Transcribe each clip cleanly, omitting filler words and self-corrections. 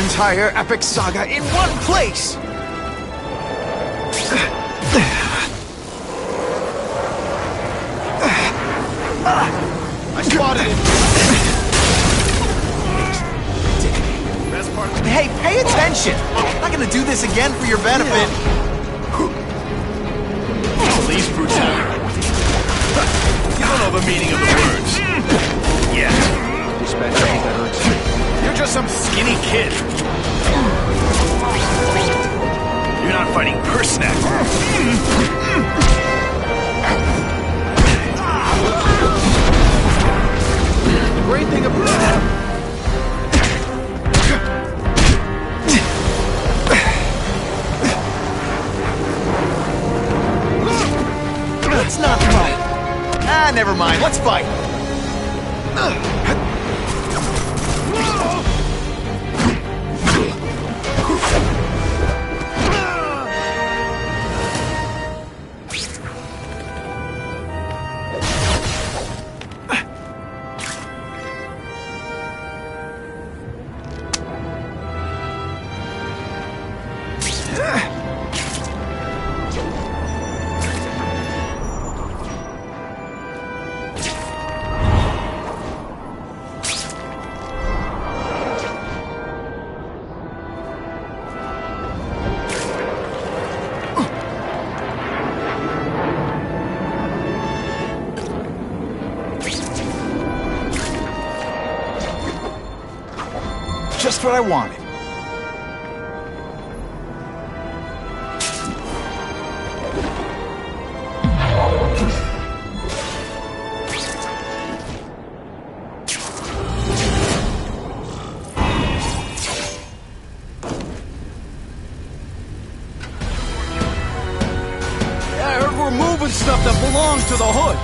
entire epic saga in one place! I spotted it! Best part of Hey, pay attention! I'm not gonna do this again for your benefit. Police brutality. You don't know the meaning of the words. Yeah. Dispatch, I think that hurts. You're just some skinny kid. You're not fighting Persnack. The great thing about Let's not fight. Ah, never mind. Let's fight. Just what I wanted. I heard we're moving stuff that belongs to the hood.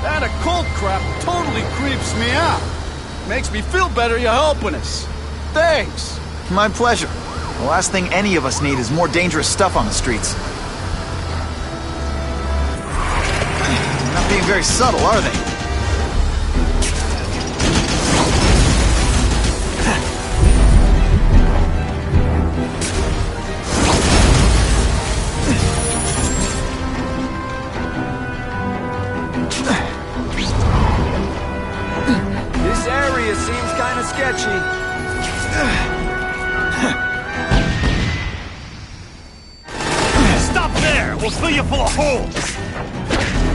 That occult crap totally creeps me out. Makes me feel better you're helping us. Thanks. My pleasure. The last thing any of us need is more dangerous stuff on the streets. They're not being very subtle, are they? This area seems kind of sketchy. Stop there! We'll fill you full of holes!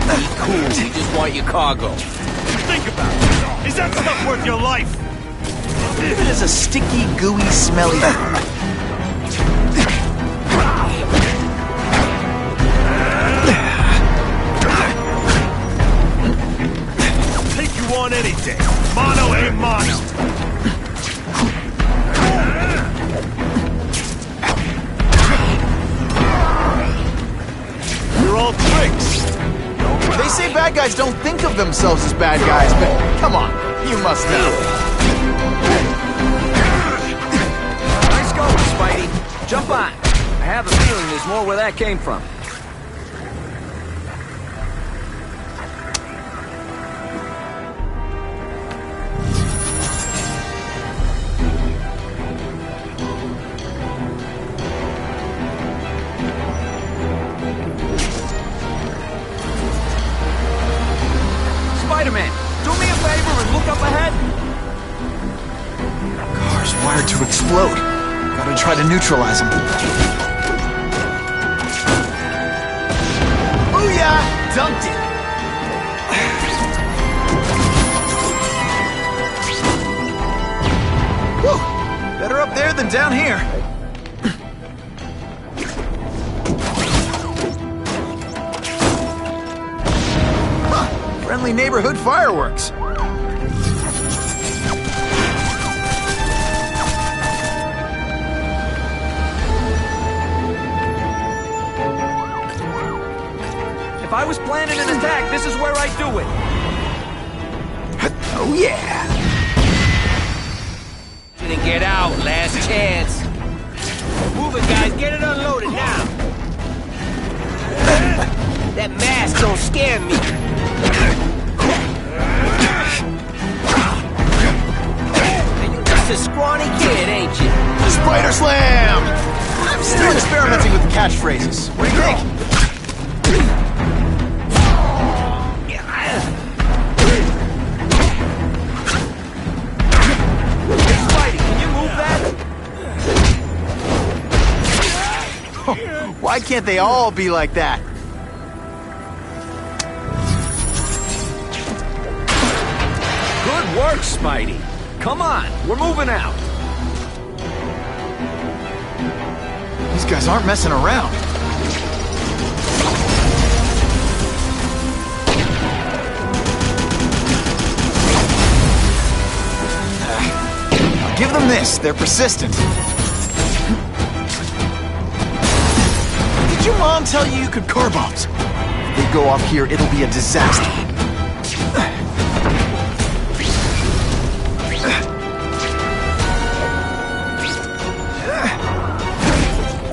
Be cool, we just want your cargo. Think about it. Is that stuff worth your life? It is a sticky, gooey, smelly... Take you on any day. Mono a mono. You're all tricks. They say bad guys don't think of themselves as bad guys, but come on, you must know. Nice going, Spidey. Jump on. I have a feeling there's more where that came from. Spider-Man, do me a favor and look up ahead. Car's wired to explode. Gotta try to neutralize them. Booyah! Dunked it! Whew! Better up there than down here. Huh, friendly neighborhood fireworks. If I was planning an attack, this is where I'd do it. Oh yeah! Didn't get out, last chance. Move it, guys, get it unloaded now. That mask don't scare me. And you're just a scrawny kid, ain't you? This catchphrases. What do you think? Spidey, can you move that? Why can't they all be like that? Good work, Spidey. Come on, we're moving out. These guys aren't messing around. I'll give them this. They're persistent. Did your mom tell you could car bombs? If they go off here, it'll be a disaster.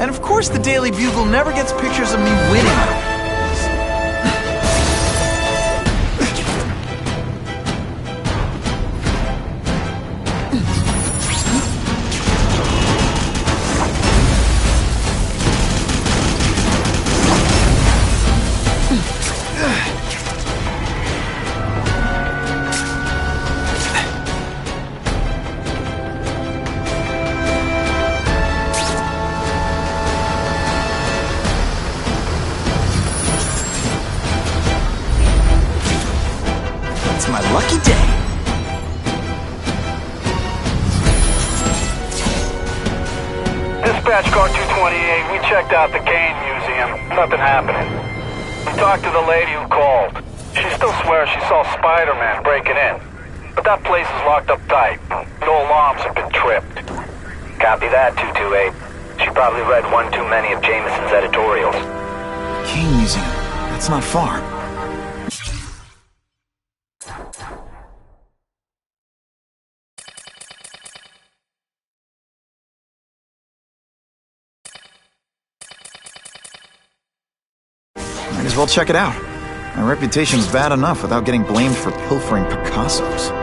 And of course the Daily Bugle never gets pictures of me winning. My lucky day. Dispatch car 228, we checked out the Kane Museum. Nothing happening. We talked to the lady who called. She still swears she saw Spider-Man breaking in. But that place is locked up tight. No alarms have been tripped. Copy that, 228. She probably read one too many of Jameson's editorials. Kane Museum. That's not far. Might as well check it out. My reputation's bad enough without getting blamed for pilfering Picassos.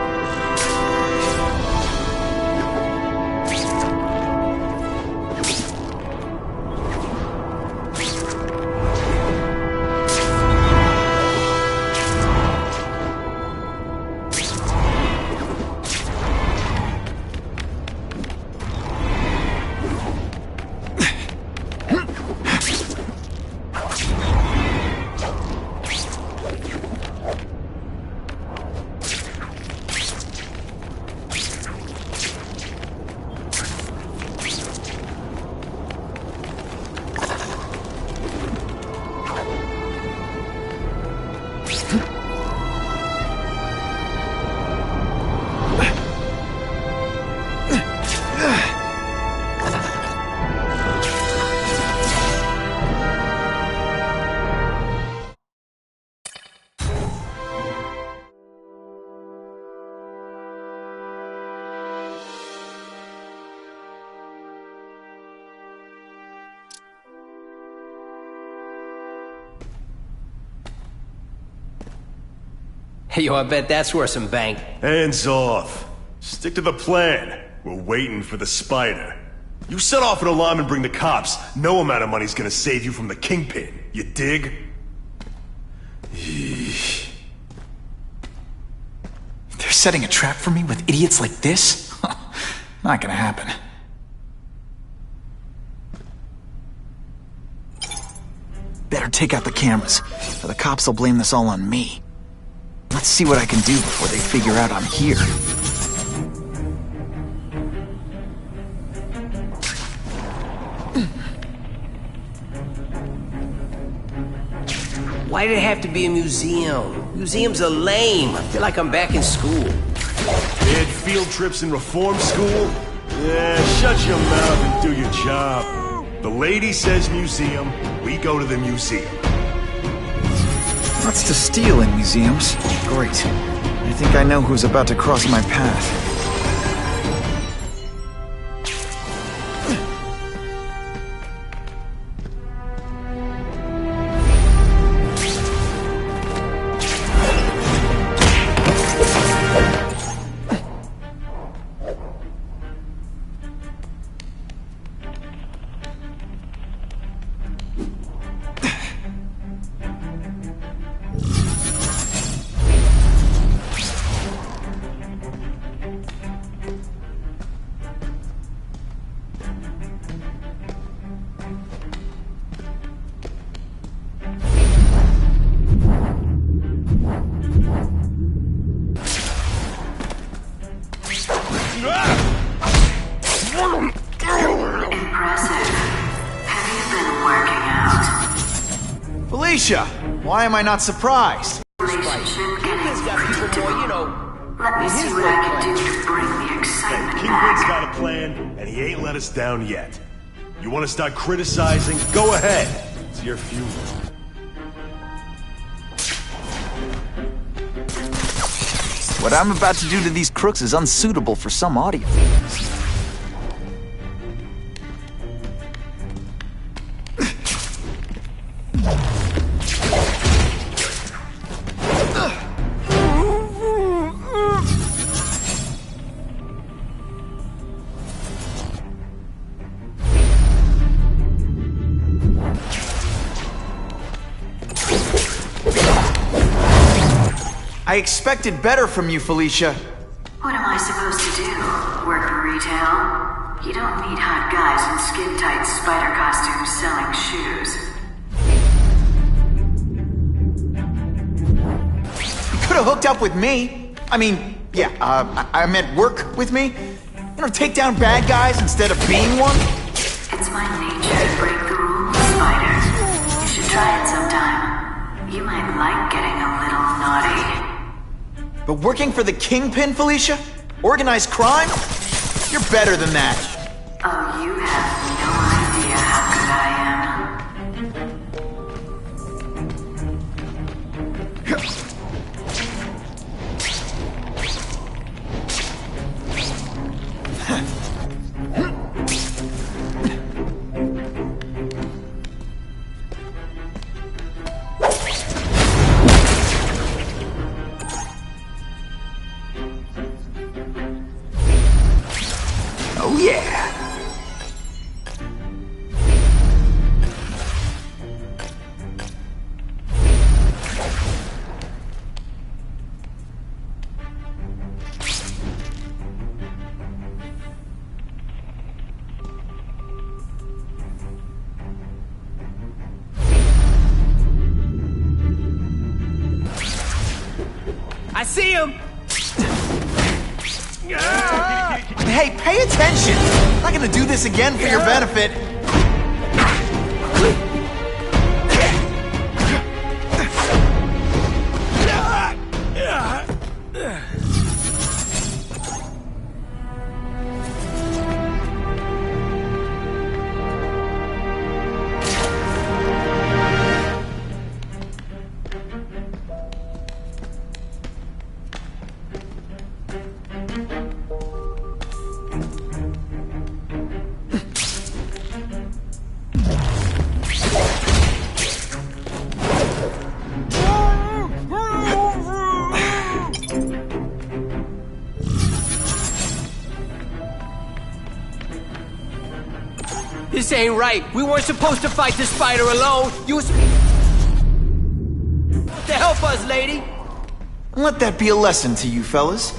Yo, I bet that's worth some bank. Hands off. Stick to the plan. We're waiting for the spider. You set off an alarm and bring the cops. No amount of money's gonna save you from the kingpin. You dig? They're setting a trap for me with idiots like this? Not gonna happen. Better take out the cameras, or the cops will blame this all on me. Let's see what I can do before they figure out I'm here. Why did it have to be a museum? Museums are lame. I feel like I'm back in school. Bad field trips in reform school? Yeah, shut your mouth and do your job. The lady says museum, we go to the museum. Lots to steal in museums. Great. I think I know who's about to cross my path. Impressive. Have you been working out? Felicia, why am I not surprised? Relationship getting He's got people more, you know. Let me see what I can do to bring the excitement Kingpin's back. got a plan, and he ain't let us down yet. You want to start criticizing? Go ahead. It's your funeral. What I'm about to do to these crooks is unsuitable for some audience. I expected better from you, Felicia. What am I supposed to do? Work retail? You don't need hot guys in skin-tight spider costumes selling shoes. You could have hooked up with me. I mean, yeah, I meant work with me. You know, take down bad guys instead of being one. It's my nature to break the rules, Spider. You should try it sometime. You might like getting a little naughty. But working for the Kingpin, Felicia? Organized crime? You're better than that. Oh, you have no idea how good I Oh yeah. I see him! Hey, pay attention! I'm not gonna do this again for your benefit. This ain't right. We weren't supposed to fight this spider alone. You was... to help us, lady. And let that be a lesson to you fellas.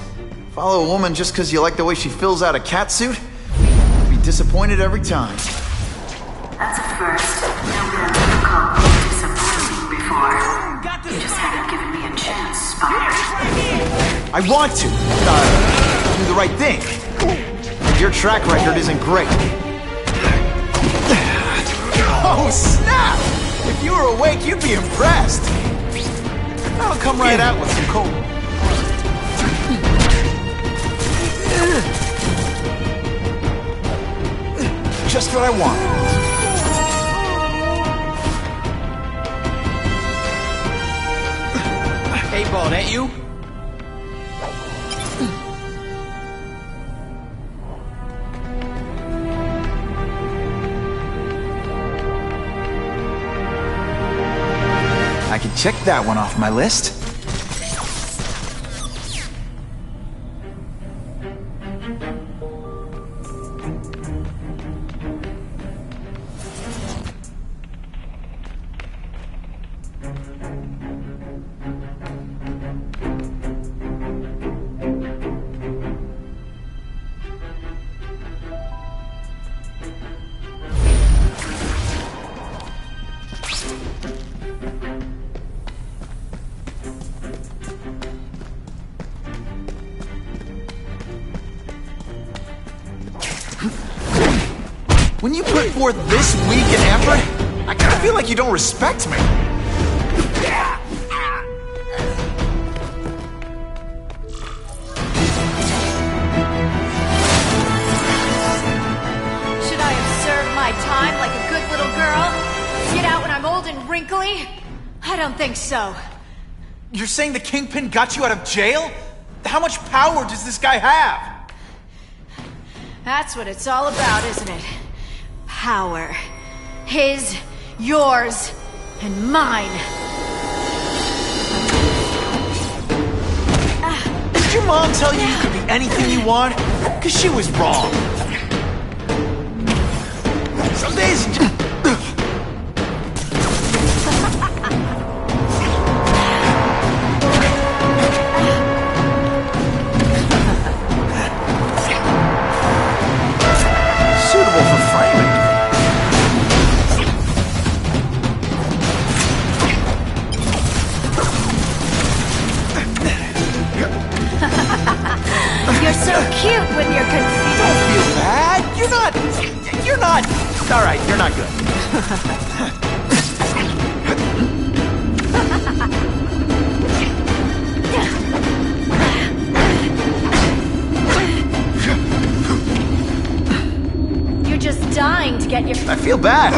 Follow a woman just because you like the way she fills out a catsuit? You'll be disappointed every time. That's a first. Never been difficult disappointing before. You just haven't given me a chance, Spider. I want to. Do the right thing. Your track record isn't great. Oh, snap! If you were awake, you'd be impressed. I'll come right out with some cold. Just what I want. Hey, ball, that you? I can check that one off my list. When you put forth this weak an effort, I kind of feel like you don't respect me. Should I have served my time like a good little girl? Get out when I'm old and wrinkly? I don't think so. You're saying the Kingpin got you out of jail? How much power does this guy have? That's what it's all about, isn't it? Power. His, yours, and mine. Did your mom tell you you could be anything you want? Because she was wrong. Some days... suitable for framing. You're so cute when you're confused. Don't feel bad. You're not... All right, you're not good. You're just dying to get your... I feel bad.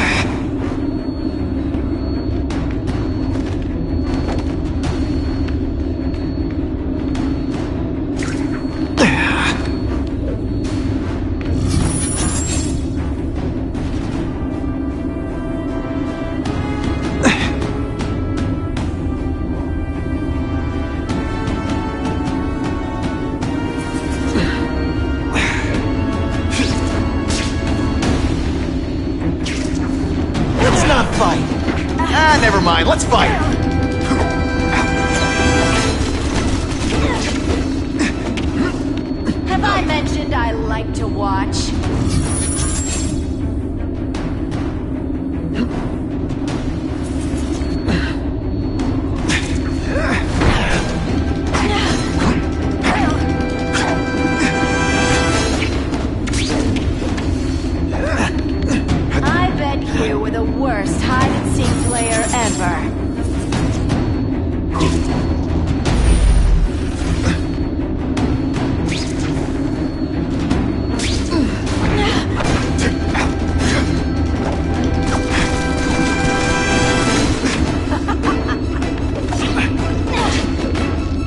Never mind, let's fight! Have I mentioned I like to watch? I bet you were the worst hide-and-seek player ever.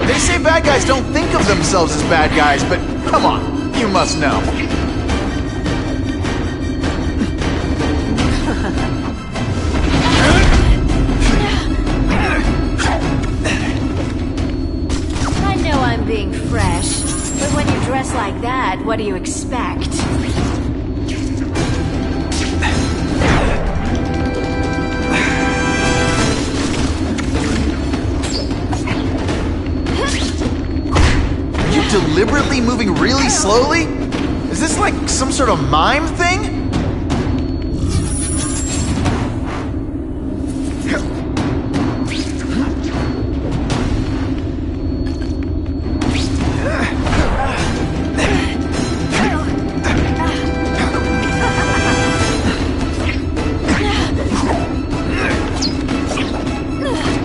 They say bad guys don't think of themselves as bad guys, but come on, you must know. I know I'm being fresh, but when you dress like that, what do you expect? Deliberately moving really slowly? Is this like some sort of mime thing?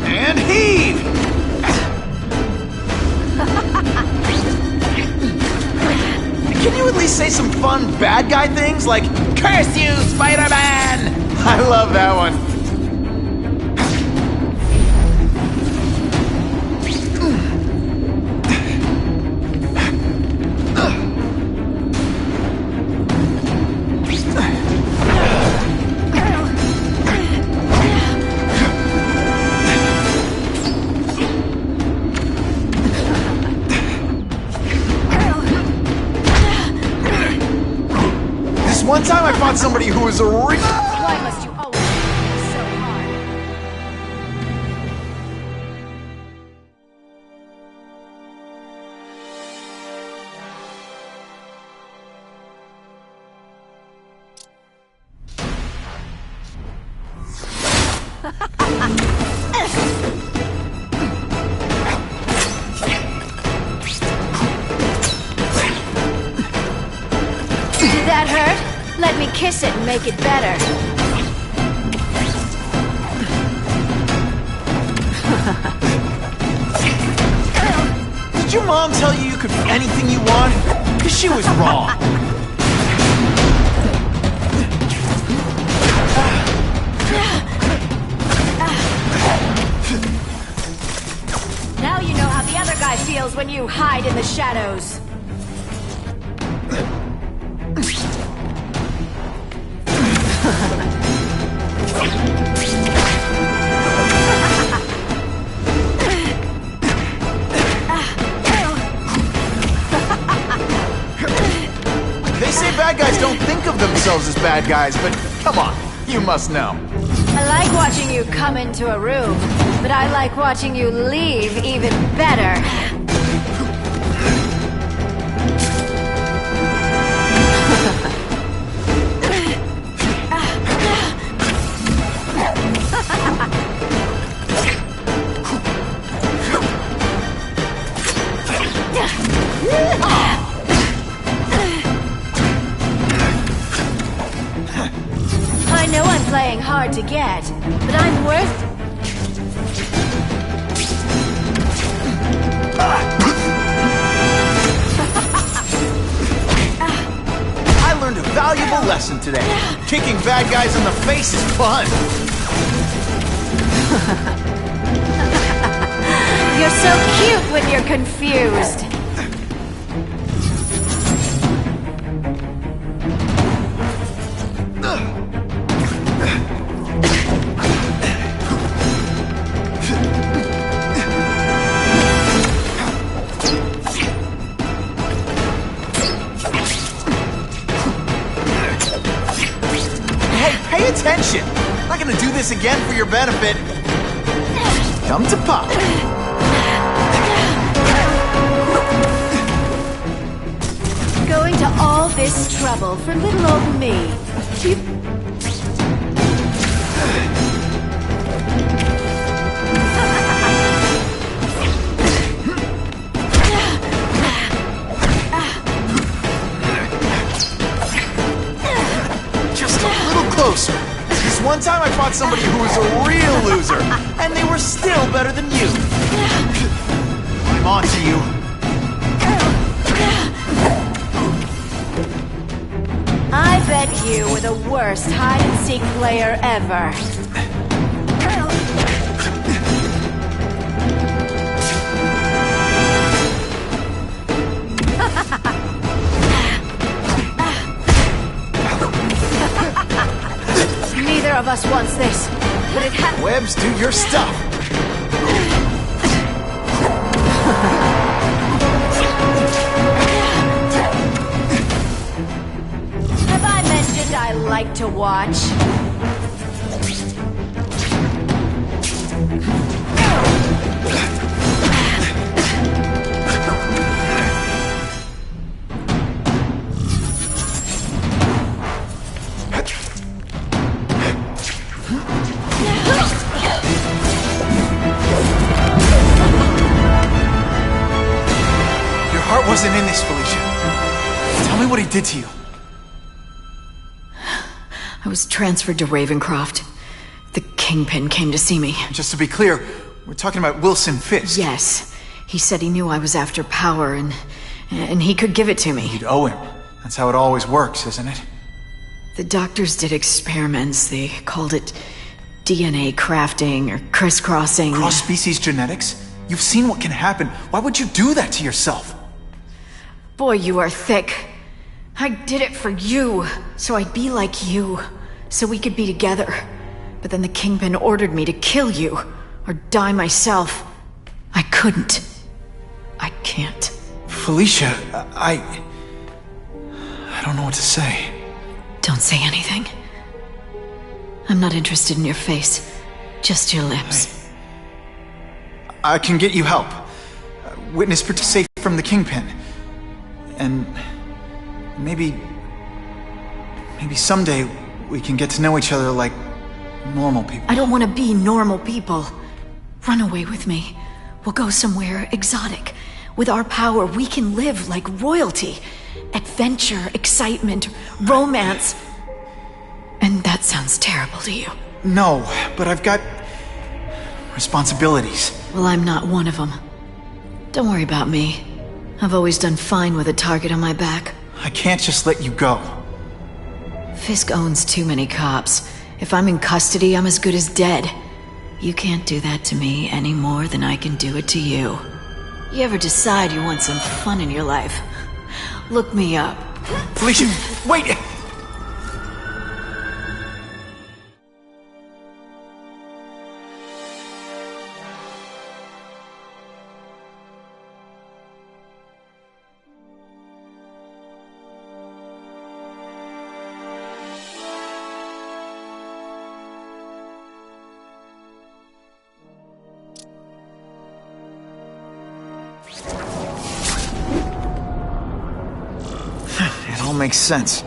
And heave! Can you at least say some fun bad guy things like, "Curse you, Spider-Man"? I love that one. One time I fought somebody who was a real... Why must you always be so hard? Did that hurt? Let me kiss it and make it better. Did your mom tell you could be anything you want? Because she was wrong. Now you know how the other guy feels when you hide in the shadows. They say bad guys don't think of themselves as bad guys, but come on, you must know. I like watching you come into a room, but I like watching you leave even better. I know I'm playing hard to get, but I'm worth... I learned a valuable lesson today. Kicking bad guys in the face is fun. You're so cute when you're confused. Pay attention! I'm not gonna do this again for your benefit. Come to Pop. Going to all this trouble for little old me. Just a little closer. This one time I fought somebody who was a real loser, and they were still better than you. I'm on to you. I bet you were the worst hide-and-seek player ever. Neither of us wants this, but it has... Webs, do your stuff. Have I mentioned I like to watch? Your heart wasn't in this, Felicia. Tell me what he did to you. I was transferred to Ravencroft. The Kingpin came to see me. Just to be clear, we're talking about Wilson Fisk. Yes. He said he knew I was after power and he could give it to me. You'd owe him. That's how it always works, isn't it? The doctors did experiments. They called it DNA crafting or crisscrossing. Cross-species genetics? You've seen what can happen. Why would you do that to yourself? Boy, you are thick. I did it for you, so I'd be like you, so we could be together. But then the Kingpin ordered me to kill you, or die myself. I couldn't. I can't. Felicia, I don't know what to say. Don't say anything. I'm not interested in your face, just your lips. I can get you help. Witness safe from the Kingpin. And maybe someday we can get to know each other like normal people. I don't want to be normal people. Run away with me. We'll go somewhere exotic. With our power, we can live like royalty. Adventure, excitement, romance. That sounds terrible to you. No, but I've got responsibilities. Well, I'm not one of them. Don't worry about me. I've always done fine with a target on my back. I can't just let you go. Fisk owns too many cops. If I'm in custody, I'm as good as dead. You can't do that to me any more than I can do it to you. You ever decide you want some fun in your life? Look me up. Felicia, wait! It all makes sense.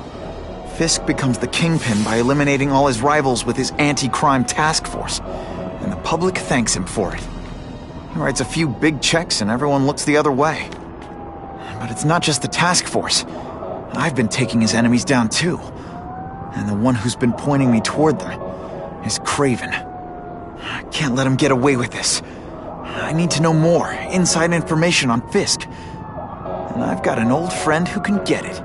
Fisk becomes the kingpin by eliminating all his rivals with his anti-crime task force, and the public thanks him for it. He writes a few big checks and everyone looks the other way. But it's not just the task force. I've been taking his enemies down too. And the one who's been pointing me toward them is Craven. I can't let him get away with this. I need to know more, inside information on Fisk. And I've got an old friend who can get it.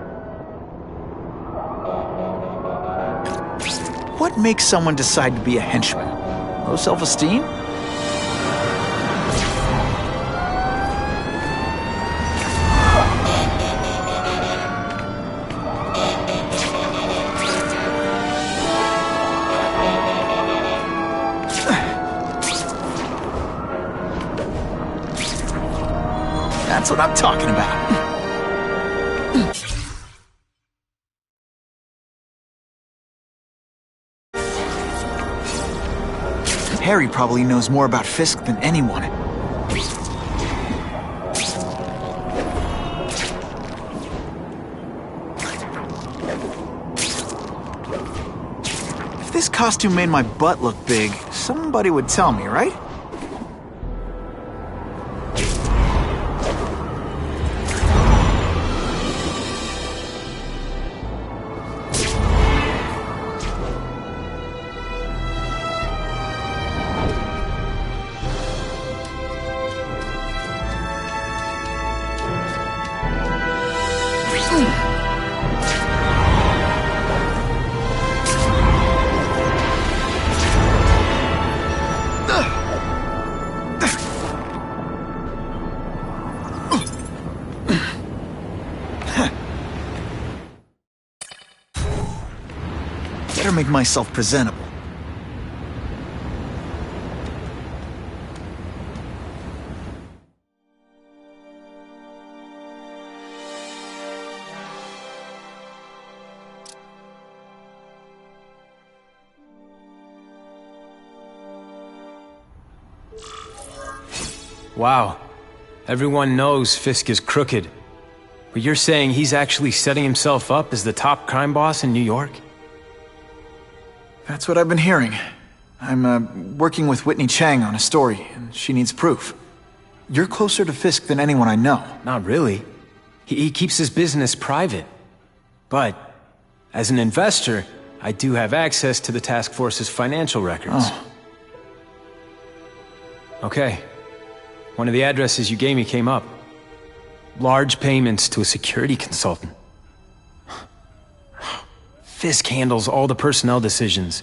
What makes someone decide to be a henchman? Low self-esteem? That's what I'm talking about. Harry probably knows more about Fisk than anyone. If this costume made my butt look big, somebody would tell me, right? Better make myself presentable. Wow. Everyone knows Fisk is crooked. But you're saying he's actually setting himself up as the top crime boss in New York? That's what I've been hearing. I'm working with Whitney Chang on a story, and she needs proof. You're closer to Fisk than anyone I know. Not really. He keeps his business private. But, as an investor, I do have access to the task force's financial records. Oh. Okay. One of the addresses you gave me came up. Large payments to a security consultant. Fisk handles all the personnel decisions.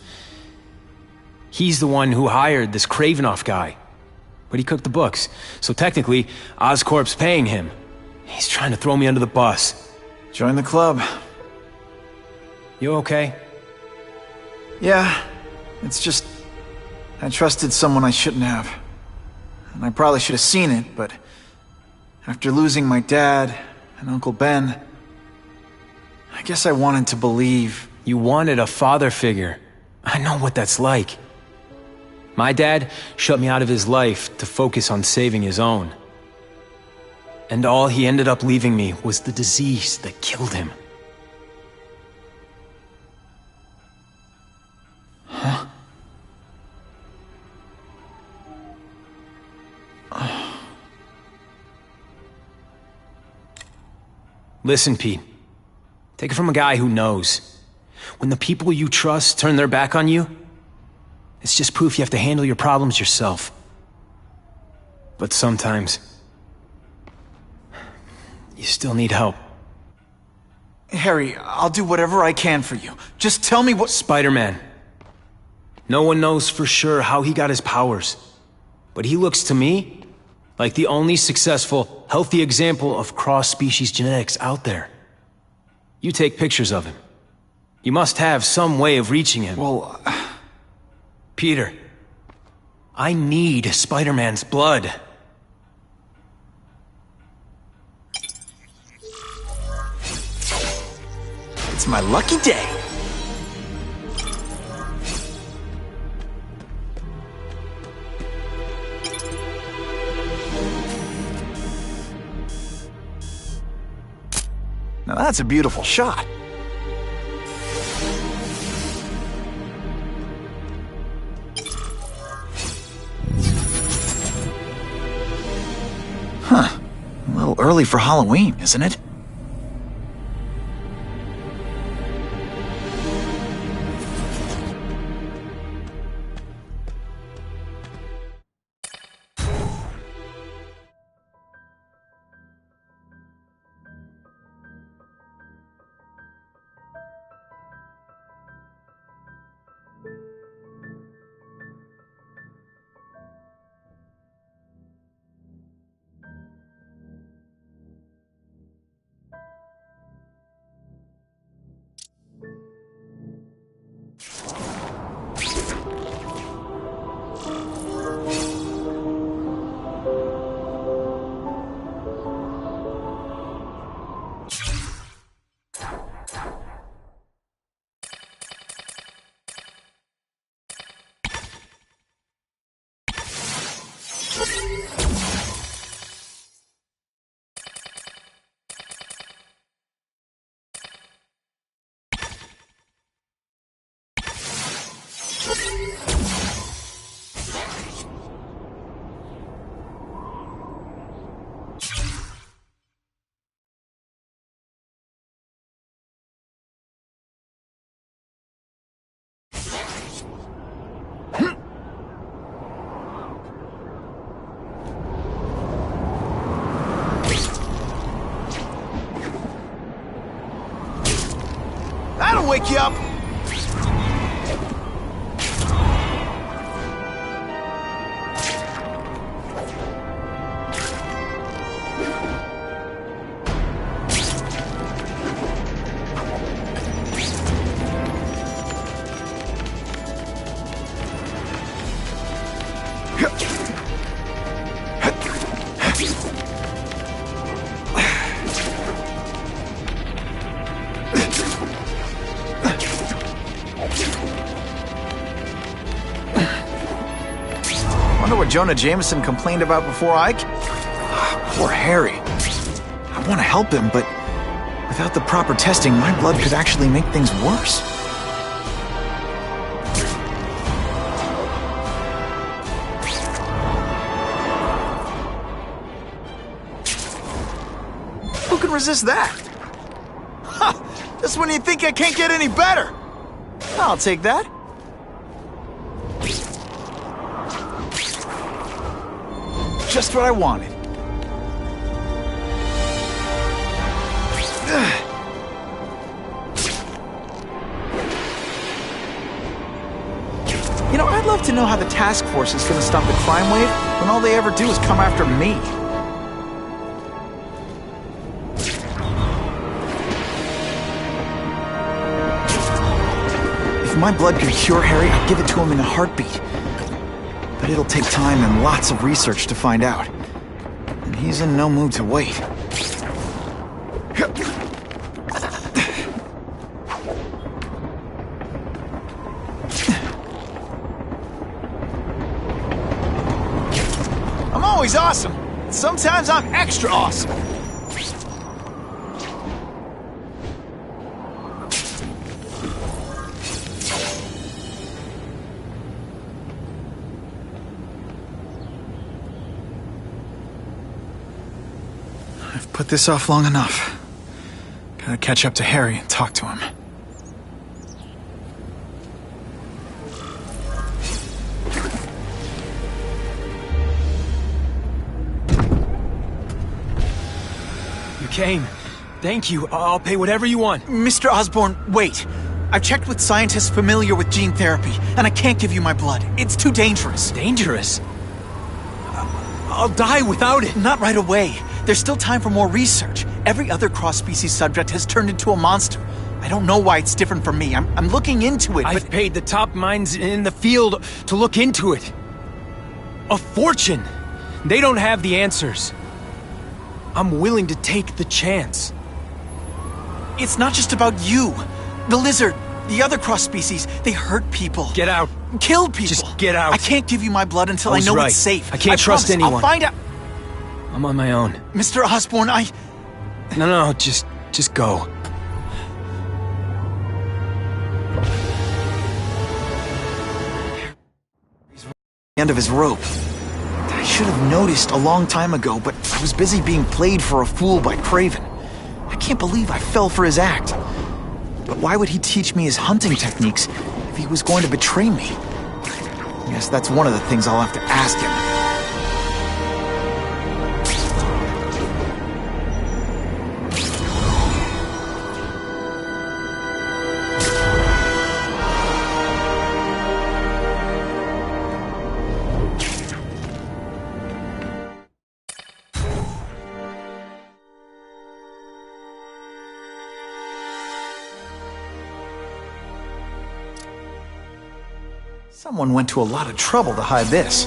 He's the one who hired this Kravinoff guy. But he cooked the books, so technically, Oscorp's paying him. He's trying to throw me under the bus. Join the club. You okay? Yeah, it's just... I trusted someone I shouldn't have. And I probably should have seen it, but... after losing my dad and Uncle Ben... I guess I wanted to believe. You wanted a father figure. I know what that's like. My dad shut me out of his life to focus on saving his own. And all he ended up leaving me was the disease that killed him. Huh? Listen, Pete. Take it from a guy who knows. When the people you trust turn their back on you, it's just proof you have to handle your problems yourself. But sometimes, you still need help. Harry, I'll do whatever I can for you. Just tell me what— Spider-Man. No one knows for sure how he got his powers, but he looks to me like the only successful, healthy example of cross-species genetics out there. You take pictures of him. You must have some way of reaching him. Well, Peter, I need Spider-Man's blood. it's my lucky day. Now that's a beautiful shot. Huh. A little early for Halloween, isn't it? That'll wake you up! Wonder what Jonah Jameson complained about before Poor Harry. I want to help him, but without the proper testing, my blood could actually make things worse. Who can resist that? Ha! Just when you think I can't get any better. I'll take that. Just what I wanted. You know, I'd love to know how the task force is gonna stop the crime wave when all they ever do is come after me. If my blood could cure Harry, I'd give it to him in a heartbeat. But it'll take time and lots of research to find out. And he's in no mood to wait. I'm always awesome. Sometimes I'm extra awesome. Put this off long enough. Gotta catch up to Harry and talk to him. came. Thank you. I'll pay whatever you want. Mr. Osborn, wait. I've checked with scientists familiar with gene therapy, and I can't give you my blood. It's too dangerous. Dangerous? I'll die without it. Not right away. There's still time for more research. Every other cross-species subject has turned into a monster. I don't know why it's different from me. I'm looking into it, I've paid the top minds in the field to look into it. A fortune. They don't have the answers. I'm willing to take the chance. It's not just about you. The lizard, the other cross-species, they hurt people. Get out. Kill people. Just get out. I can't give you my blood until I know right. it's safe. I can't trust promise. anyone. I'll find out. I'm on my own. Mr. Osborn, No, just go. He's at the end of his rope. I should have noticed a long time ago, but I was busy being played for a fool by Craven. I can't believe I fell for his act. But why would he teach me his hunting techniques if he was going to betray me? I guess that's one of the things I'll have to ask him. Someone went to a lot of trouble to hide this.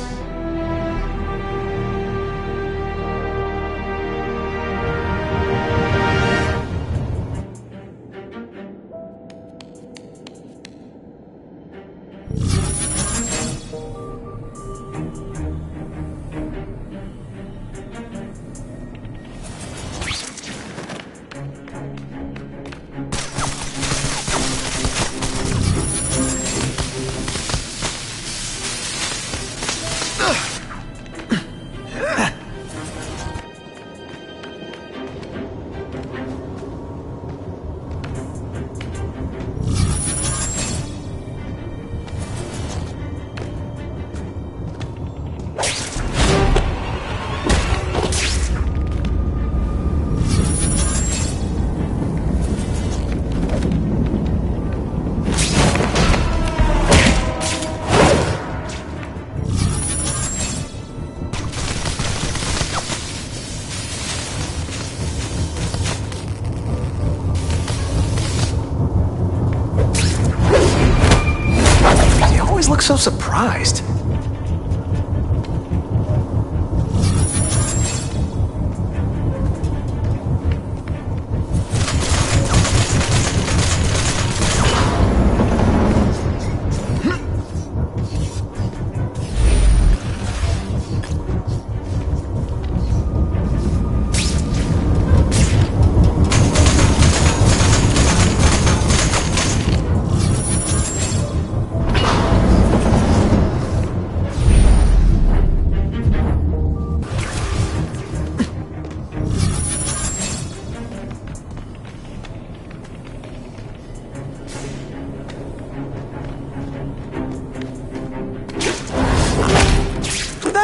Look so surprised.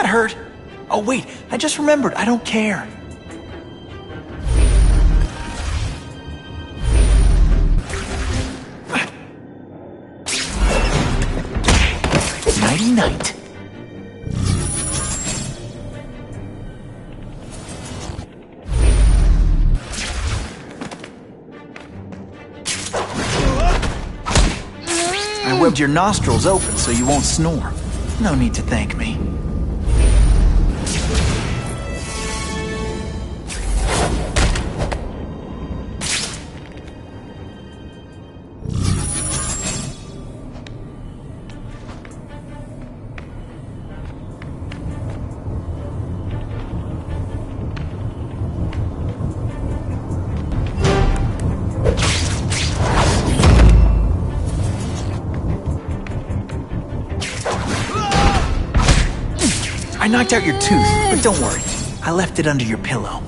Hurt? Oh wait, I just remembered, I don't care. Nighty-night. I webbed your nostrils open so you won't snore. No need to thank me. I knocked out your tooth, but don't worry. I left it under your pillow.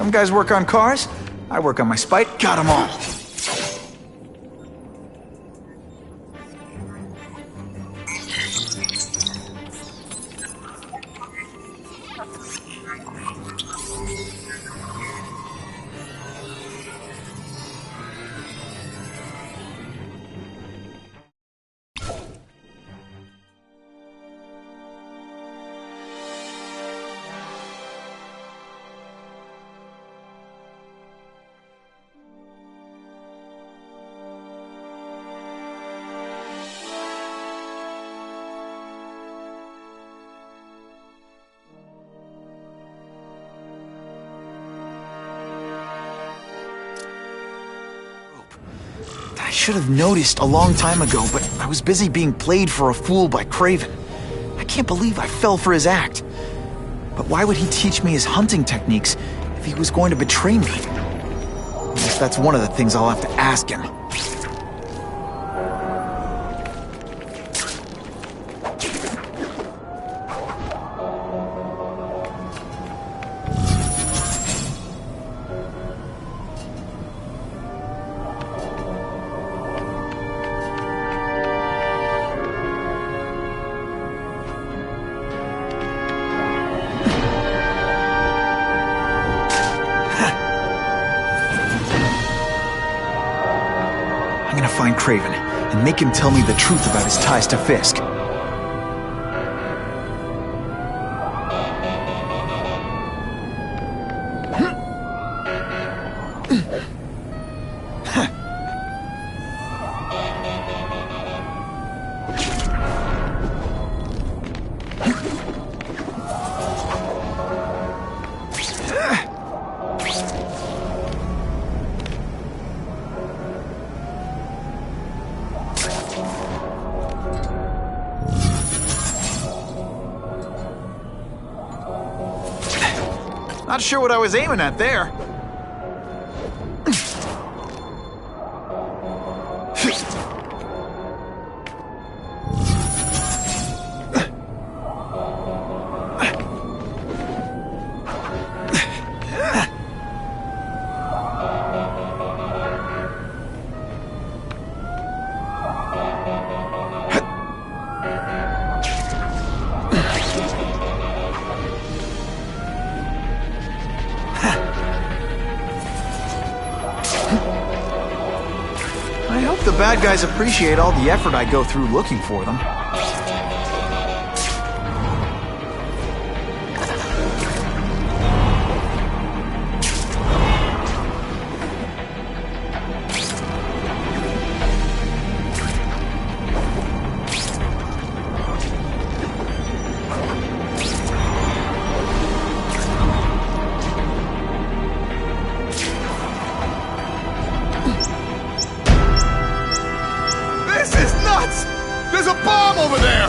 Some guys work on cars, I work on my spite. Got 'em all. I should have noticed a long time ago, but I was busy being played for a fool by Craven. I can't believe I fell for his act. But why would he teach me his hunting techniques if he was going to betray me? I guess that's one of the things I'll have to ask him. I'm gonna find Craven and make him tell me the truth about his ties to Fisk. Not sure what I was aiming at there. I hope the bad guys appreciate all the effort I go through looking for them. There's a bomb over there!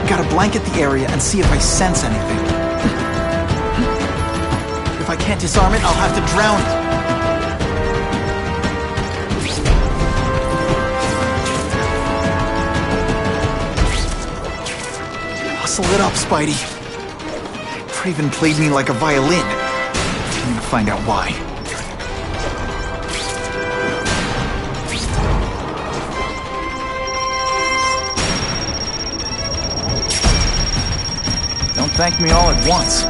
Gotta blanket the area and see if I sense anything. If I can't disarm it, I'll have to drown it. Hustle it up, Spidey. Craven played me like a violin. I'm gonna find out why. Don't thank me all at once.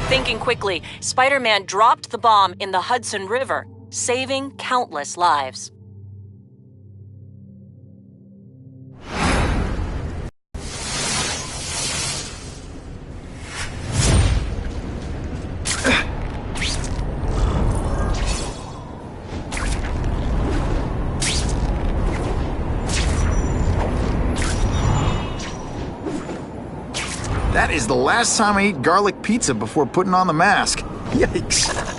Thinking quickly, Spider-Man dropped the bomb in the Hudson River, saving countless lives. That is the last time I eat garlic pizza before putting on the mask. Yikes.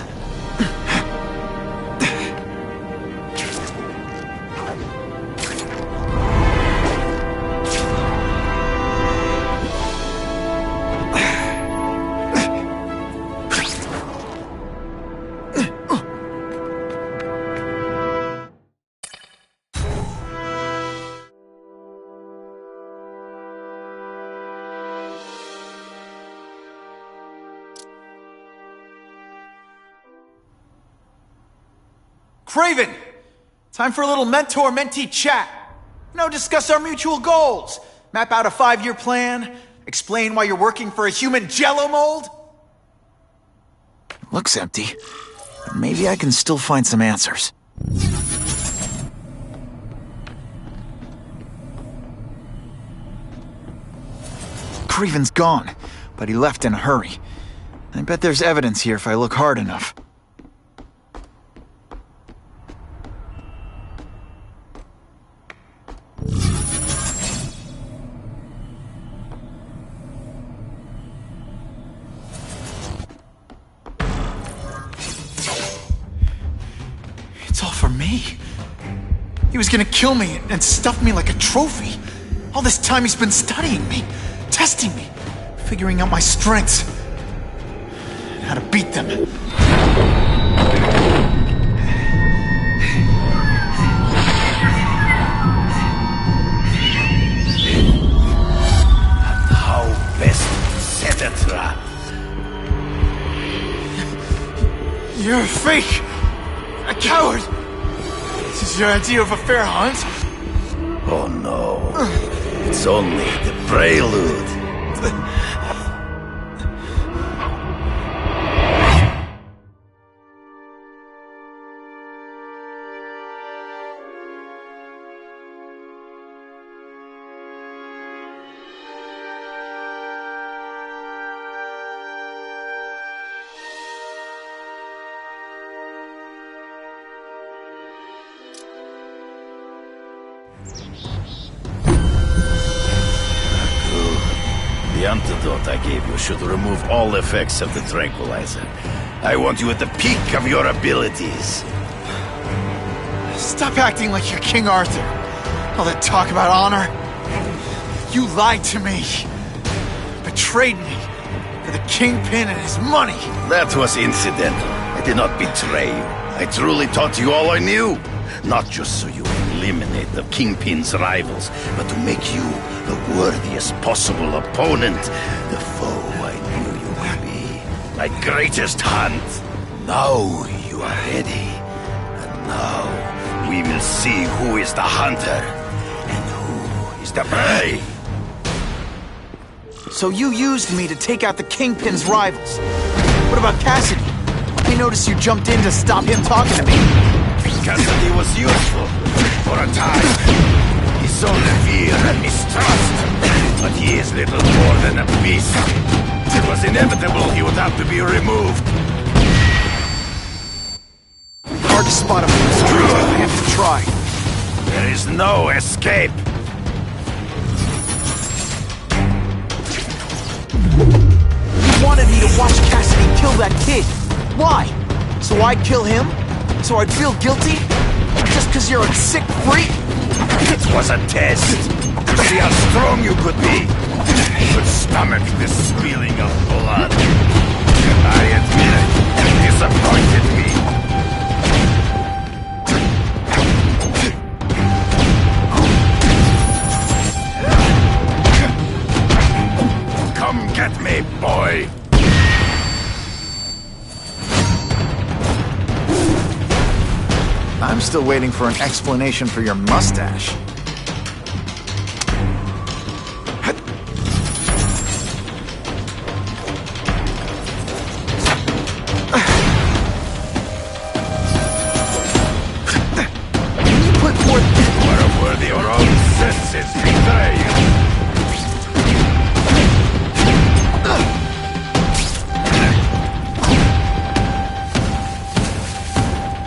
Craven! Time for a little mentor-mentee chat. Discuss our mutual goals. Map out a 5-year plan. Explain why you're working for a human jello mold. Looks empty. Maybe I can still find some answers. Craven's gone, but he left in a hurry. I bet there's evidence here if I look hard enough. It's all for me. He was gonna kill me and stuff me like a trophy. All this time he's been studying me, testing me, figuring out my strengths, and how to beat them. How best set a trap? You're a fake! A coward! This is your idea of a fair hunt? Oh no. It's only the prelude. The antidote I gave you should remove all effects of the tranquilizer. I want you at the peak of your abilities. Stop acting like you're King Arthur. All that talk about honor. You lied to me. Betrayed me. For the Kingpin and his money. That was incidental. I did not betray you. I truly taught you all I knew. Not just so you eliminate the Kingpin's rivals, but to make you the worthiest possible opponent. The foe I knew you would be. My greatest hunt. Now you are ready. And now we will see who is the hunter and who is the prey. So you used me to take out the Kingpin's rivals. What about Cassidy? I noticed you jumped in to stop him talking to me. Cassidy was useful for a time. He sowed fear and mistrust, but he is little more than a beast. It was inevitable he would have to be removed. Hard to spot him from the street, but I have to try. There is no escape. You wanted me to watch Cassidy kill that kid. Why? So I'd kill him? So I'd feel guilty? Just because you're a sick freak? It was a test. To see how strong you could be. You could stomach the spilling of blood. I admit it. You disappointed me. Come get me, boy. I'm still waiting for an explanation for your mustache. Can you put forth... Wherever your own senses betray you.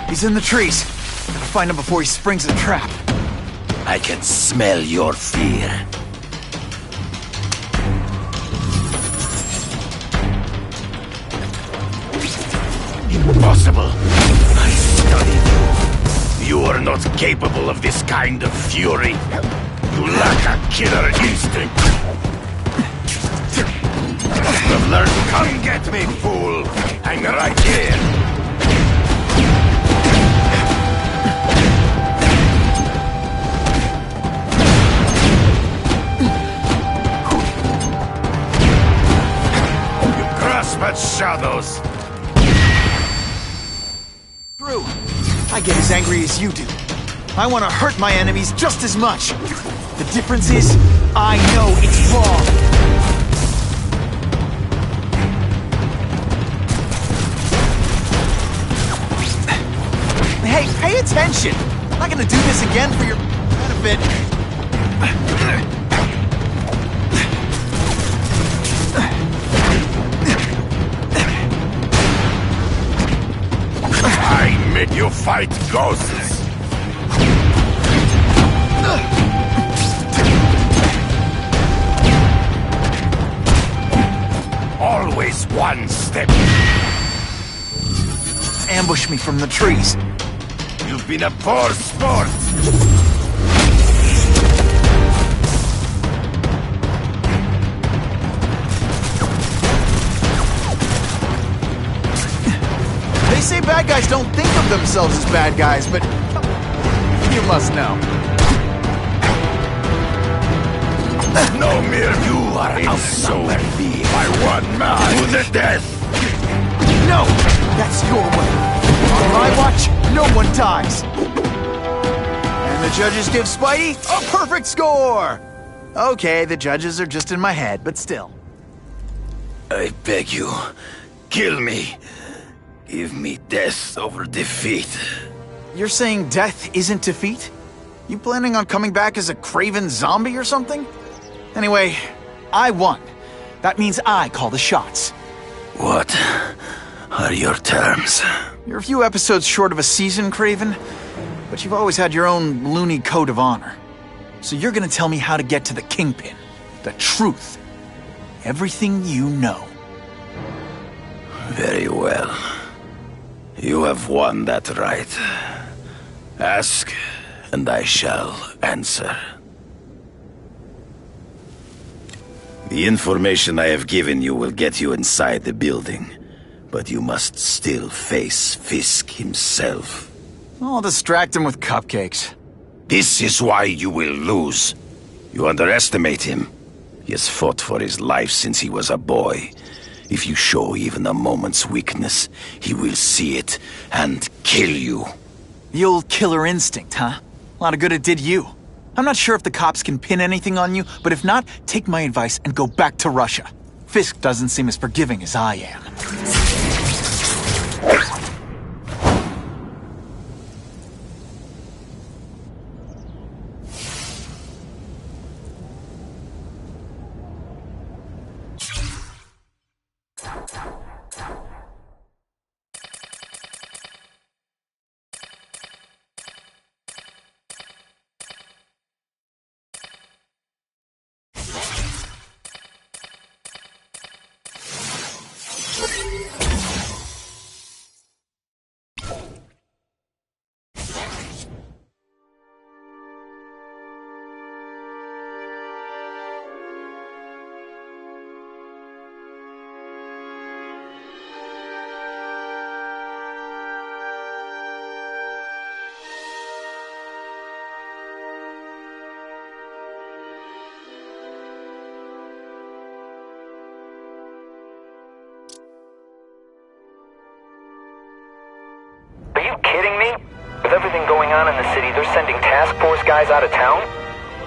He's in the trees. Gotta find him before he springs a trap. I can smell your fear. Impossible. I studied you. You are not capable of this kind of fury. You lack a killer instinct. You've learned. Come get me, fool. Hang right here. But shadows. Through. I get as angry as you do. I want to hurt my enemies just as much. The difference is, I know it's wrong. Hey, pay attention! I'm not gonna do this again for your benefit. I made you fight ghosts. Always one step. Ambush me from the trees. You've been a poor sport. They say bad guys don't think of themselves as bad guys, but you must know. No mere you are outnumbered by one man to the death. No! That's your way. On my watch, no one dies. And the judges give Spidey a perfect score! Okay, the judges are just in my head, but still. I beg you, kill me. Give me death over defeat. You're saying death isn't defeat? You planning on coming back as a craven zombie or something? Anyway, I won. That means I call the shots. What are your terms? You're a few episodes short of a season, Craven, but you've always had your own loony code of honor. So you're gonna tell me how to get to the Kingpin. The truth. Everything you know. Very well. You have won that right. Ask, and I shall answer. The information I have given you will get you inside the building, but you must still face Fisk himself. I'll distract him with cupcakes. This is why you will lose. You underestimate him. He has fought for his life since he was a boy. If you show even a moment's weakness, he will see it and kill you. The old killer instinct, huh? A lot of good it did you. I'm not sure if the cops can pin anything on you, but if not, take my advice and go back to Russia. Fisk doesn't seem as forgiving as I am. Are you kidding me? With everything going on in the city, they're sending task force guys out of town?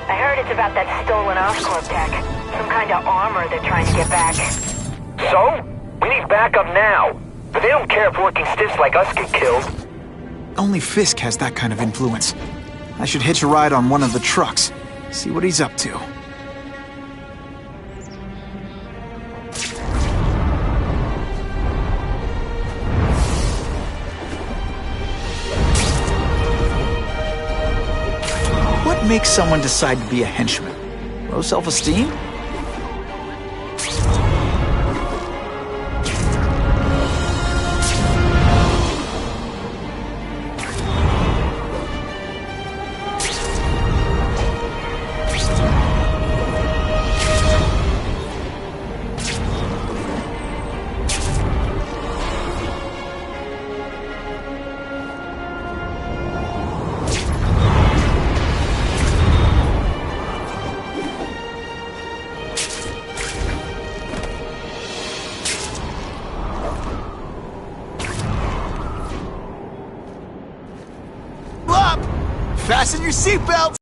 I heard it's about that stolen Oscorp tech. Some kind of armor they're trying to get back. So? We need backup now. But they don't care if working stiffs like us get killed. Only Fisk has that kind of influence. I should hitch a ride on one of the trucks. See what he's up to. What makes someone decide to be a henchman? Low self-esteem? your seatbelts!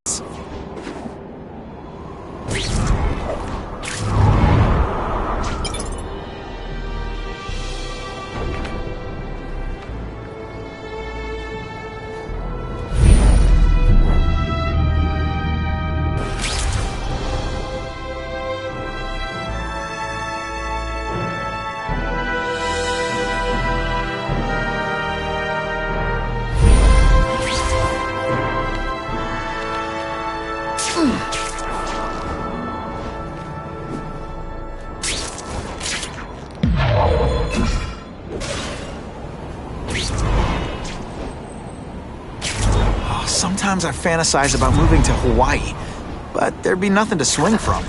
Sometimes I fantasize about moving to Hawaii, but there'd be nothing to swing from.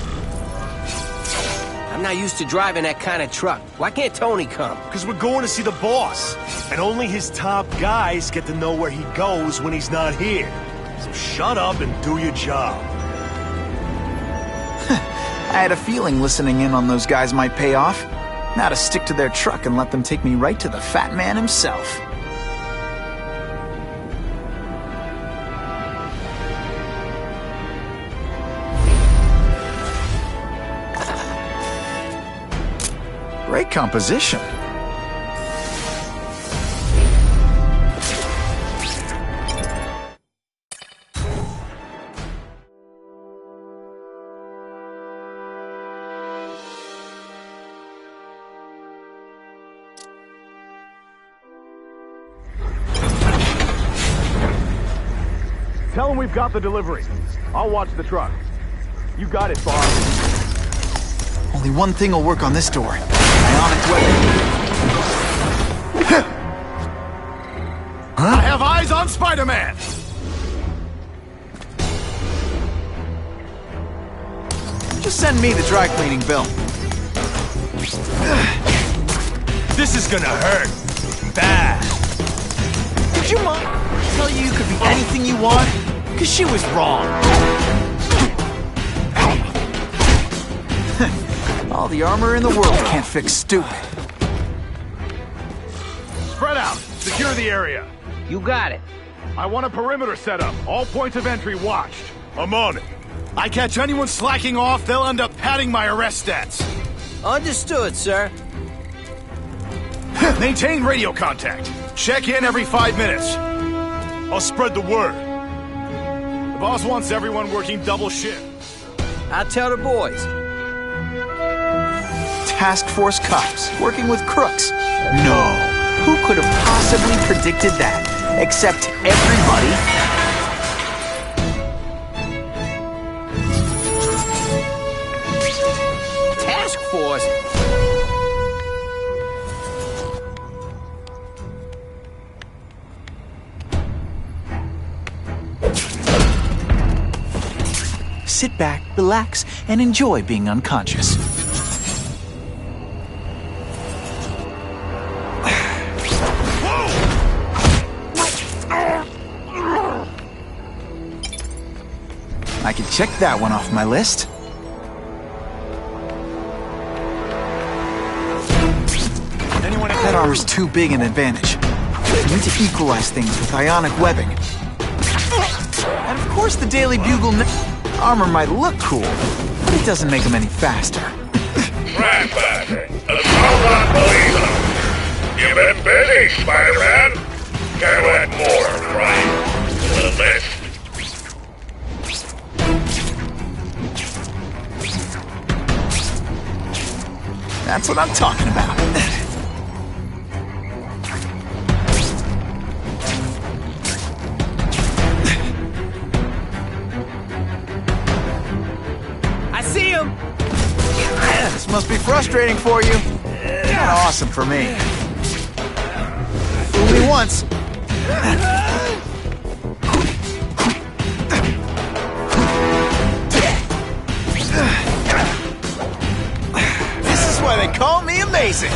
I'm not used to driving that kind of truck. Why can't Tony come? Because we're going to see the boss. And only his top guys get to know where he goes when he's not here. So shut up and do your job. I had a feeling listening in on those guys might pay off. Now to stick to their truck and let them take me right to the fat man himself. Great composition. Tell him we've got the delivery. I'll watch the truck. You got it, Bob. Only one thing will work on this door. Ionic weapon. I have eyes on Spider-Man! Just send me the dry cleaning bill. This is gonna hurt. Bad. Did your mom tell you could be anything you want? Because she was wrong. All the armor in the world can't fix stupid. Spread out. Secure the area. You got it. I want a perimeter set up. All points of entry watched. I'm on it. I catch anyone slacking off, they'll end up padding my arrest stats. Understood, sir. Maintain radio contact. Check in every 5 minutes. I'll spread the word. The boss wants everyone working double shift. I'll tell the boys. Task Force cops working with crooks. No. Who could have possibly predicted that? Except everybody. Task Force? Sit back, relax, and enjoy being unconscious. I can check that one off my list. That armor's too big an advantage. I need to equalize things with ionic webbing. And of course the Daily Bugle armor might look cool, but it doesn't make them any faster. Ratbag, assault on police. You've been busy, Spider-Man. Can you add more crime to the list? That's what I'm talking about. I see him! This must be frustrating for you. Kinda awesome for me. Fool me once. This is why they call me amazing.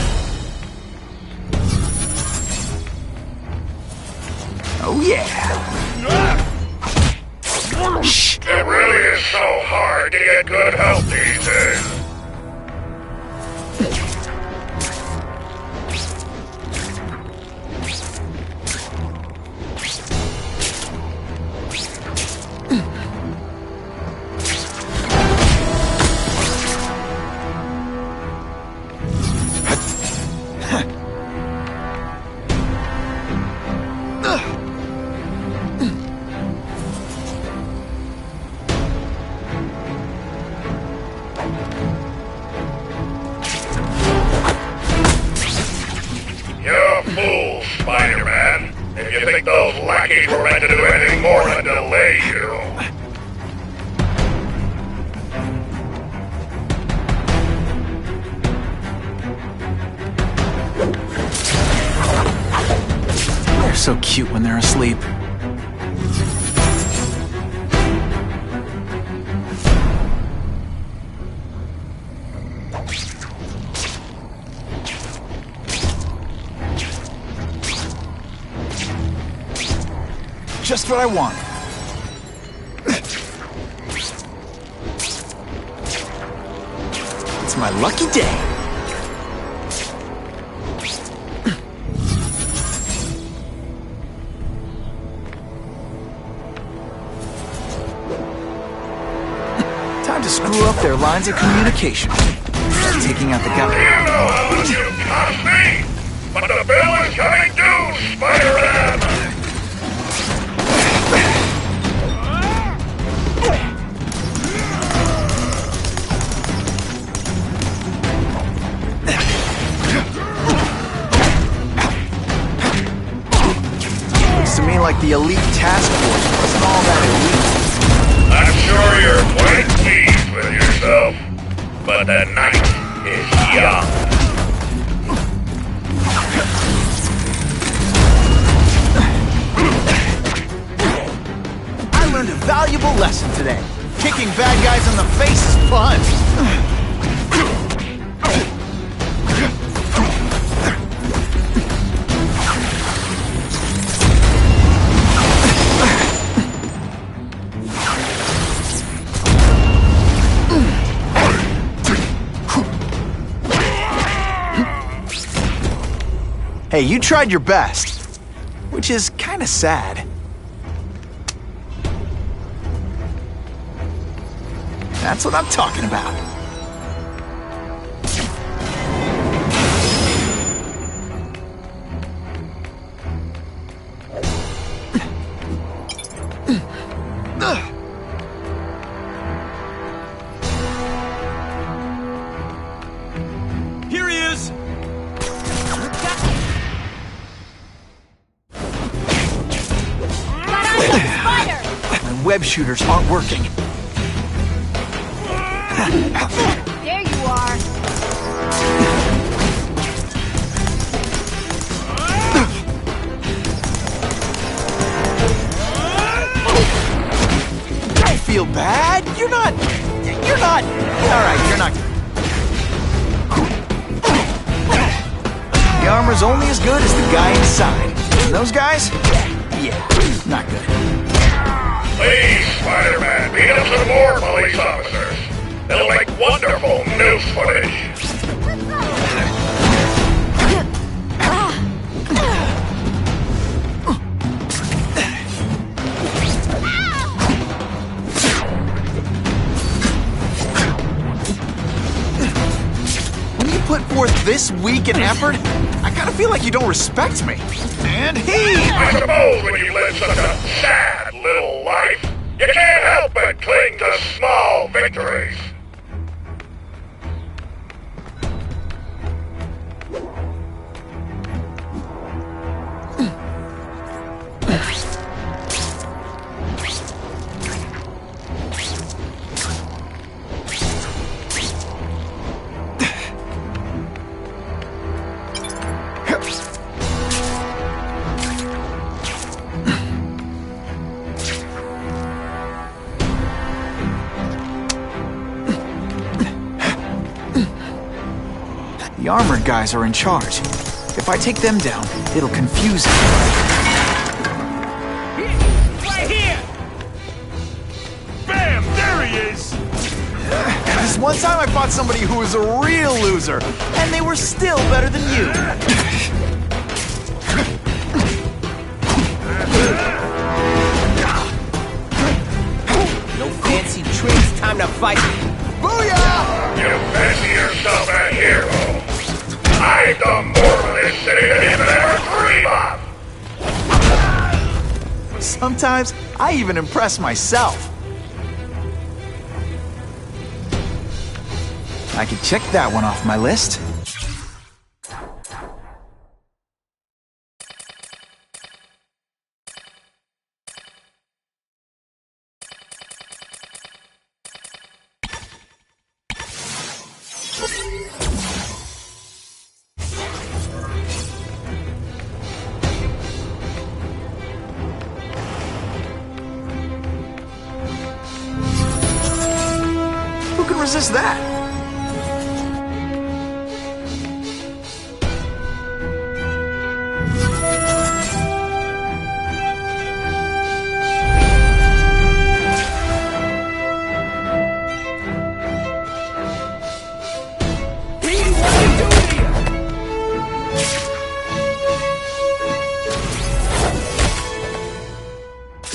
Oh yeah. Shh. It really is so hard to get good help these days. cute when they're asleep. Just what I want. It's my lucky day. Time to screw up their lines of communication. Start taking out the guy. You know how much you cost me, but the bill is coming due, Spider-Man! Looks to me like the elite task force wasn't all that elite. I'm sure you're quite pleased with yourself, but the night is young. I learned a valuable lesson today. Kicking bad guys in the face is fun. Hey, you tried your best, which is kind of sad. That's what I'm talking about. Here he is! My web shooters aren't working. There you are. Don't feel bad. You're not. All right, you're not. The armor's only as good as the guy inside. And those guys? Yeah, not good. Please, Spider-Man, beat up some more police officers. They'll make wonderful news footage. When you put forth this week an effort, I kind of feel like you don't respect me. And I suppose when you live such a sad little life, you can't help but cling to small victories. The armored guys are in charge. If I take them down, it'll confuse them. Right here! Bam! There he is! This one time I fought somebody who was a real loser, and they were still better than you. No fancy tricks, time to fight. Booyah! You fancy yourself a hero. I've done more for this city than you could ever dream of. Sometimes I even impress myself. I can check that one off my list. can resist that?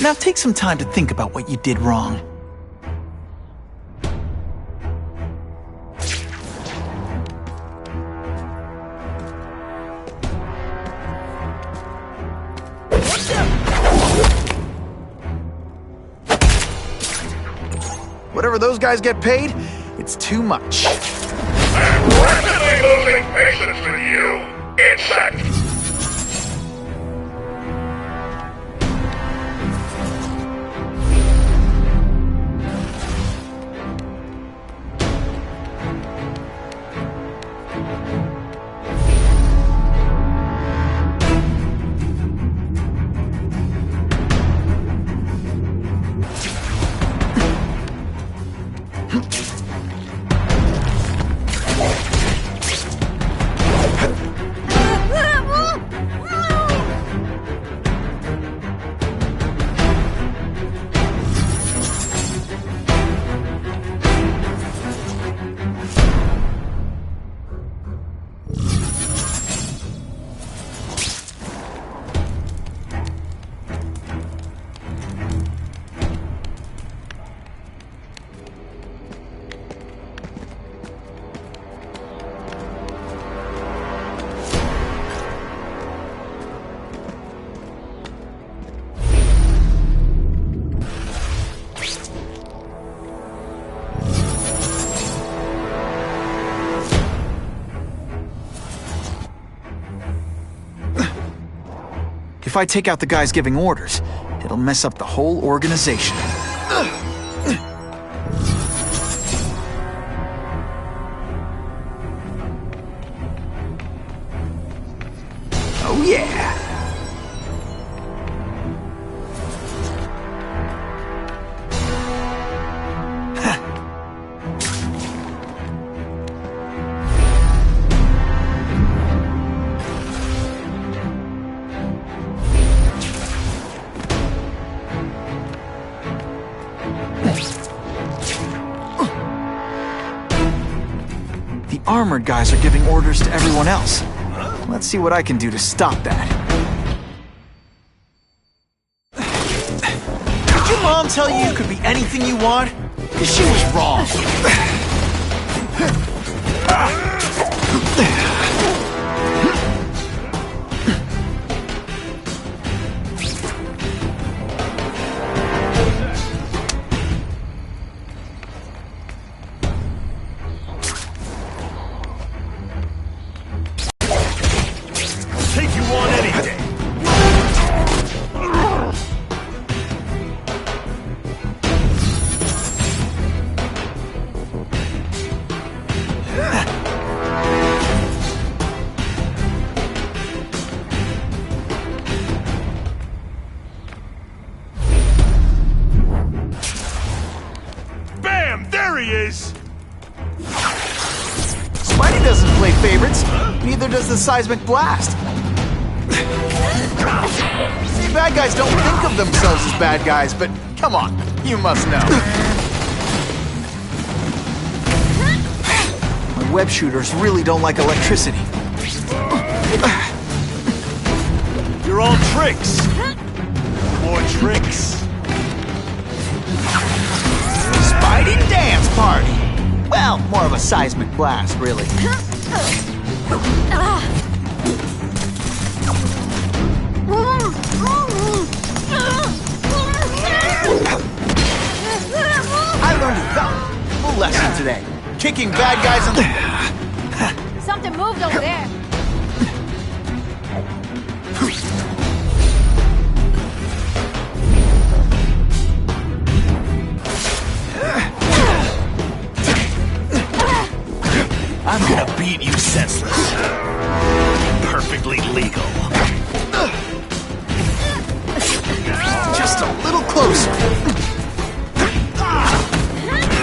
Now take some time to think about what you did wrong. Whatever those guys get paid, it's too much. I'm rapidly losing patience with you, insect! If I take out the guys giving orders, it'll mess up the whole organization. Oh yeah! The armored guys are giving orders to everyone else. Let's see what I can do to stop that. Did your mom tell you you could be anything you want? Because she was wrong. There he is! Spidey doesn't play favorites. Neither does the seismic blast. See, bad guys don't think of themselves as bad guys, but come on, you must know. My web shooters really don't like electricity. You're all tricks! More tricks! Spidey dance party! Well, more of a seismic blast, really. I learned a valuable lesson today. Kicking bad guys in the... Something moved over there. I'm gonna beat you senseless. Perfectly legal. Just a little closer.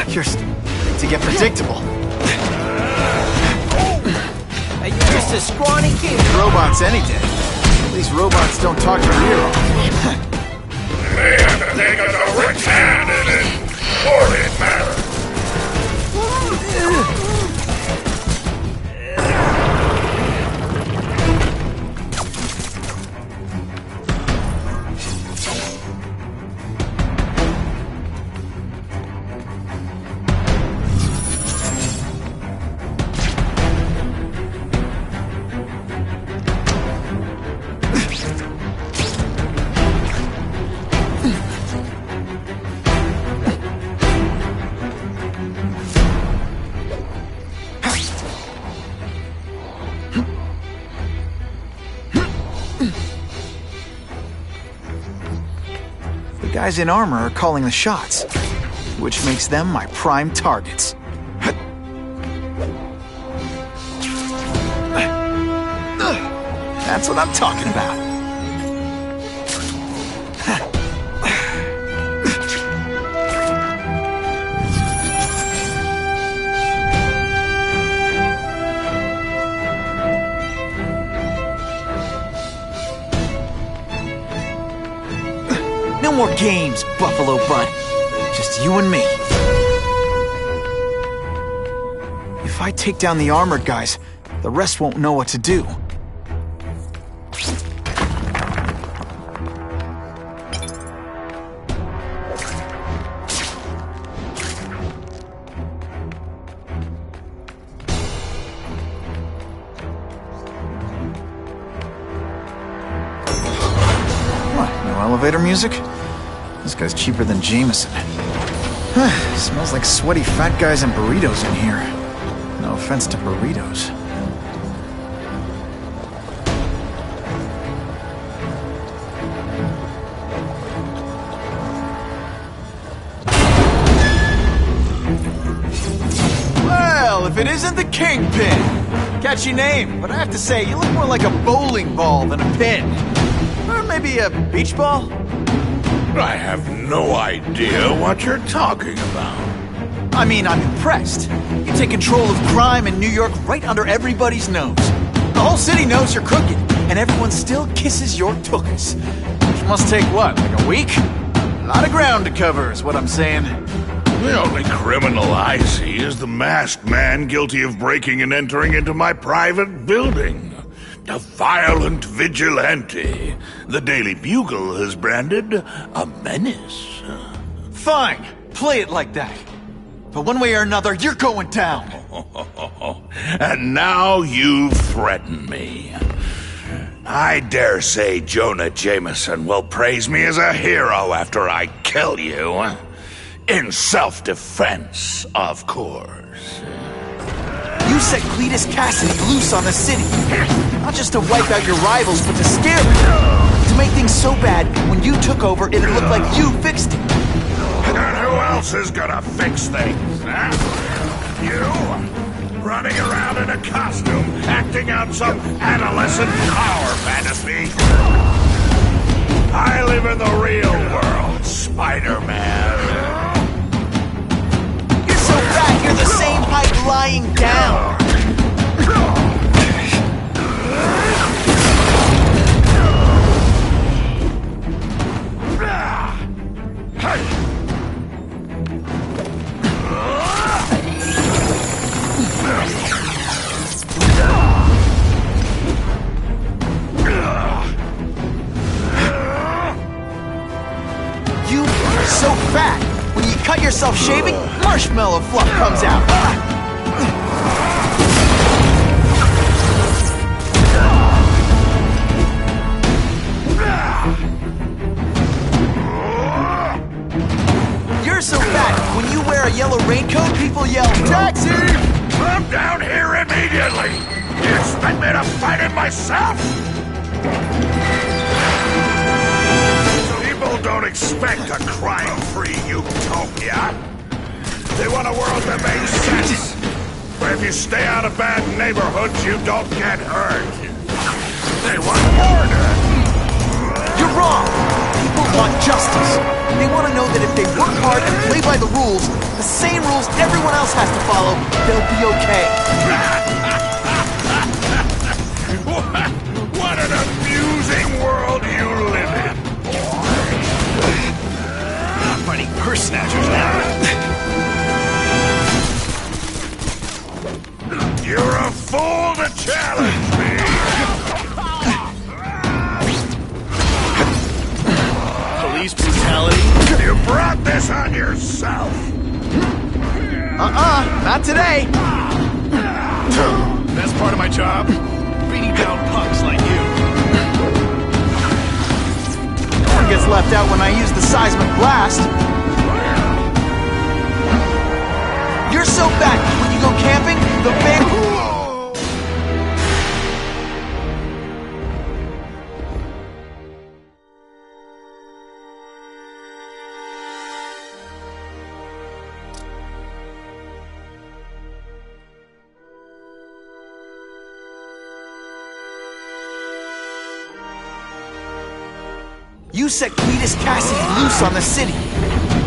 You're to get predictable. Are you just a scrawny kid? Robots any day. These robots don't talk your ear off. They have to take us a rich hand in this sordid matter. The guys in armor are calling the shots, which makes them my prime targets. That's what I'm talking about. No more games, Buffalo Bud. Just you and me. If I take down the armored guys, the rest won't know what to do. What, no elevator music? This guy's cheaper than Jameson. Smells like sweaty fat guys and burritos in here. No offense to burritos. Well, if it isn't the Kingpin! Catchy name, but I have to say, you look more like a bowling ball than a pin. Or maybe a beach ball? I have no idea what you're talking about. I mean, I'm impressed. You take control of crime in New York right under everybody's nose. The whole city knows you're crooked, and everyone still kisses your tuchus. Which must take what, like a week? A lot of ground to cover is what I'm saying. The only criminal I see is the masked man guilty of breaking and entering into my private building. A violent vigilante. The Daily Bugle has branded a menace. Fine, play it like that. But one way or another, you're going down. And now you've threatened me. I dare say Jonah Jameson will praise me as a hero after I kill you. In self-defense, of course. You set Cletus Cassidy loose on the city. Not just to wipe out your rivals, but to scare them. To make things so bad, when you took over, it'd look like you fixed it. And who else is gonna fix things, huh? You? Running around in a costume, acting out some adolescent power fantasy? I live in the real world, Spider-Man. You're so fat, you're the same height lying down. You are so fat. When you cut yourself shaving, marshmallow fluff comes out. You're so fat, when you wear a yellow raincoat, people yell, "Taxi!" I'm down here immediately! You expect me to fight it myself? People don't expect a crime-free utopia. They want a world that makes sense, where if you stay out of bad neighborhoods, you don't get hurt. They want order. You're wrong! People want justice. They want to know that if they work hard and play by the rules, the same rules everyone else has to follow, they'll be okay. What an amusing world you live in, boy. I'm fighting purse snatchers now. You're a fool to challenge me. Police brutality? You brought this on yourself. Not today. Best part of my job? Beating down punks like you. No one gets left out when I use the seismic blast. You're so fat, when you go camping, the bear... You set Cletus Cassidy loose on the city.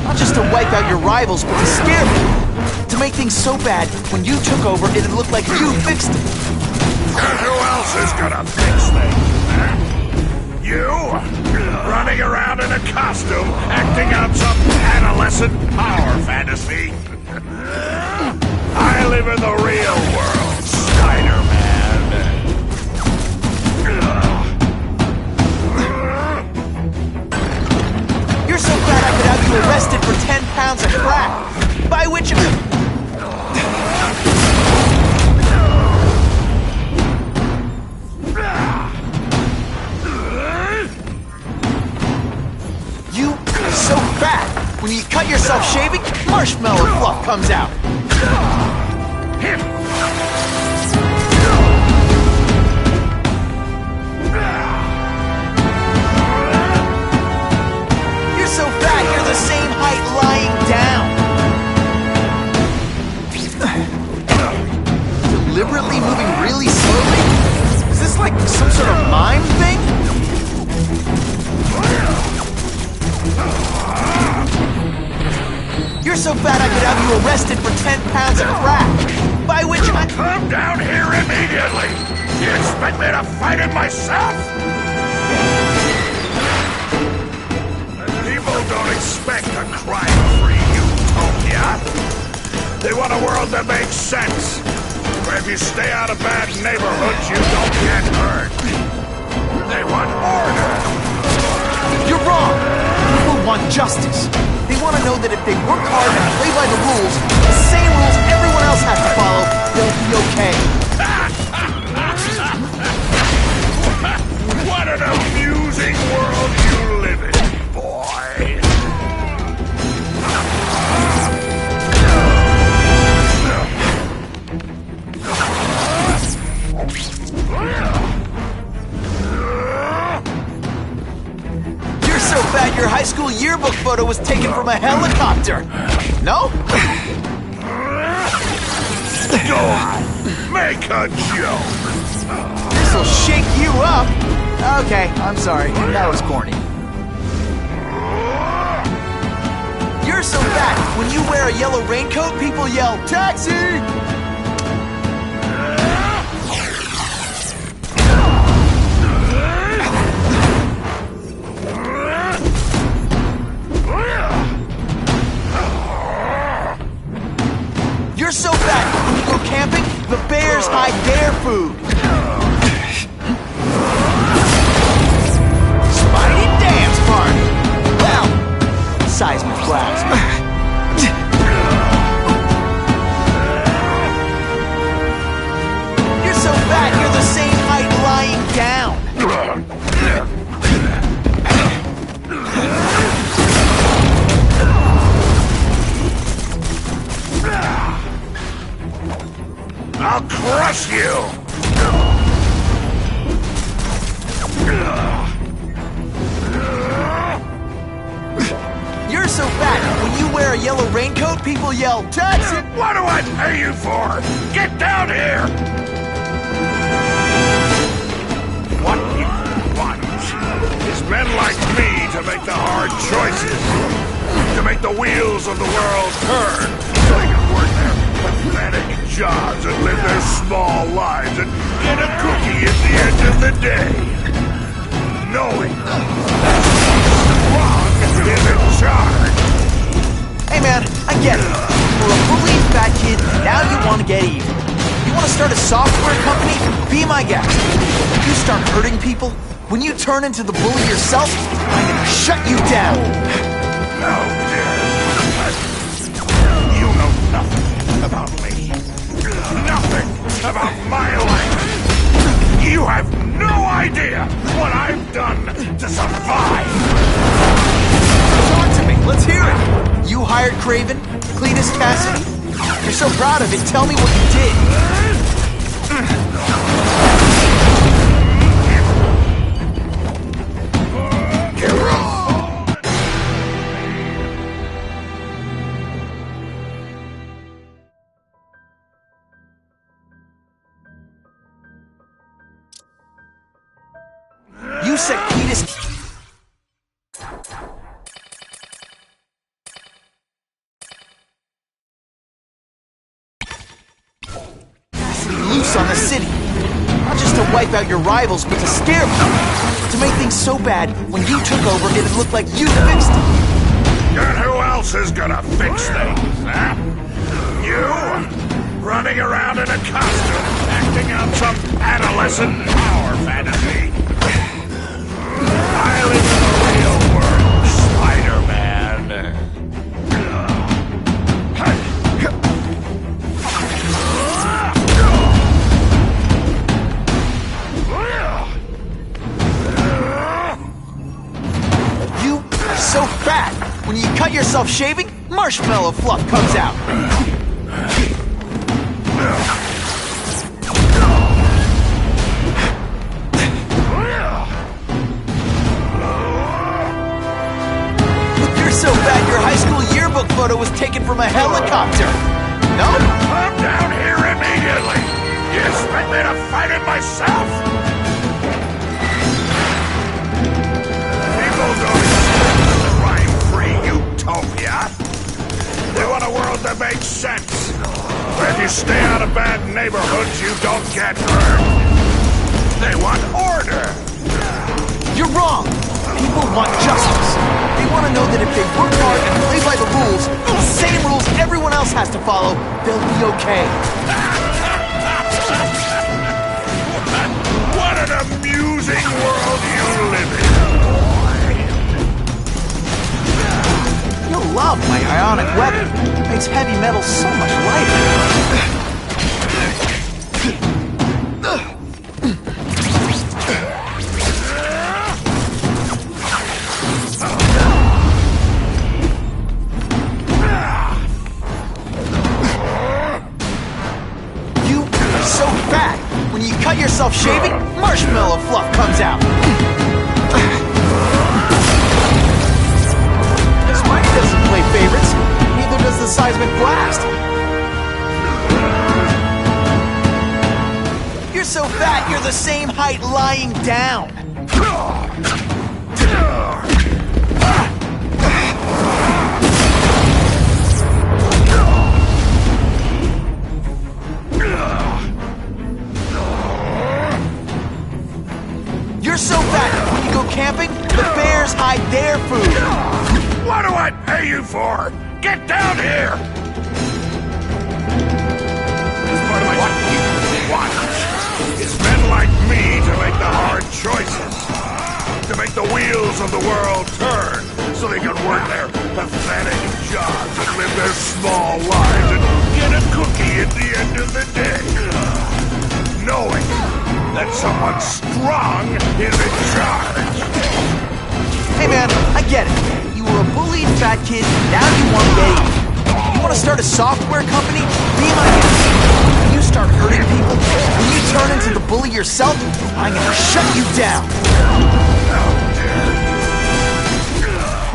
Not just to wipe out your rivals, but to scare me. To make things so bad, when you took over, it'd look like you fixed it. And who else is gonna fix things, huh? You? Running around in a costume, acting out some adolescent power fantasy? I live in the real world, Spider-Man. You're so fat I could have you arrested for 10 pounds of crack. By which... You are so fat. When you cut yourself shaving, marshmallow fluff comes out. You're so fat, you're the same height lying down. Deliberately moving really slowly? Is this like some sort of mime thing? You're so fat I could have you arrested for 10 pounds of crack. By which I... Come down here immediately! You expect me to fight it myself? People don't expect a crime-free utopia. They want a world that makes sense. Where if you stay out of bad neighborhoods, you don't get hurt. They want order. You're wrong! People want justice. They want to know that if they work hard and play by the rules, the same rules everyone else has to follow, they'll be okay. What an amusing world you live in, boy! You're so fat your high school yearbook photo was taken from a helicopter. No? Go on, make a joke. This'll shake you up. Okay, I'm sorry. That was corny. You're so fat, when you wear a yellow raincoat, people yell, "Taxi!" You're so fat, when you go camping, the bears hide their food. Spidey dance party. Wow. Seismic blast. You're so fat, you're the same height lying down. I'll crush you! You're so fat, when you wear a yellow raincoat, people yell, "Taxi!" What do I pay you for? Get down here! What you want is men like me to make the hard choices. To make the wheels of the world turn so they can work their pathetic jobs and live their small lives and get a cookie at the end of the day. Knowing that someone strong is in charge. Hey man, I get it. You're a bullied fat kid, now you want to get even. You want to start a software company? Be my guest. You start hurting people, when you turn into the bully yourself, I'm gonna shut you down. How dare you? You know nothing about me. Nothing about my life. You have no idea what I've done to survive. Talk to me, let's hear it. You hired Craven, Cletus Cassidy? You're so proud of it, tell me what you did. You said Cletus... loose on the city. Not just to wipe out your rivals, but to scare them. To make things so bad, when you took over, it'd look like you fixed it. And who else is gonna fix things, huh? You? Running around in a costume, acting out some adolescent power fantasy. I live in the real world, Spider-Man. You are so fat. When you cut yourself shaving, marshmallow fluff comes out. So bad your high school yearbook photo was taken from a helicopter. No? I'm down here immediately. You expect me to fight it myself? People don't expect a crime-free utopia. They want a world that makes sense. Where if you stay out of bad neighborhoods, you don't get hurt. They want order. You're wrong. People want justice. They want to know that if they work hard and play by the rules, the same rules everyone else has to follow, they'll be okay. What an amusing world you live in. You'll love my ionic weapon. It makes heavy metal so much lighter. Cut yourself shaving, marshmallow fluff comes out. Spidey doesn't play favorites, neither does the seismic blast. You're so fat, you're the same height lying down. You're so fat, when you go camping, the bears hide their food. What do I pay you for? Get down here! What you want is men like me to make the hard choices. To make the wheels of the world turn so they can work their pathetic jobs and live their small lives and get a cookie at the end of the day. Knowing that someone strong is in charge. Hey man, I get it. You were a bullied fat kid, now you want to get even. You want to start a software company? Be my guest. When you start hurting people, when you turn into the bully yourself, I'm gonna shut you down.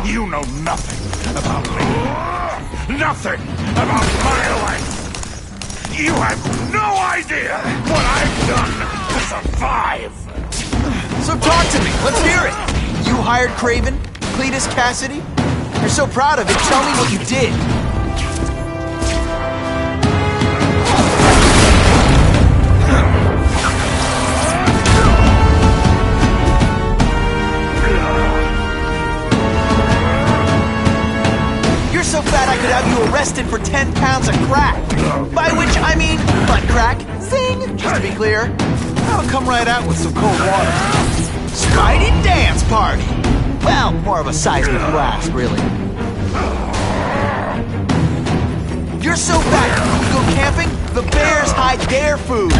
You know nothing about me. Nothing about my life. You have no idea what I've done to survive! So talk to me, let's hear it! You hired Craven, Cletus Cassidy? You're so proud of it, tell me what you did. You're so fat I could have you arrested for 10 pounds of crack. By which I mean butt crack. Zing! Just to be clear, I'll come right out with some cold water. Spidey dance party! Well, more of a seismic blast, really. You're so fat, when you go camping, the bears hide their food.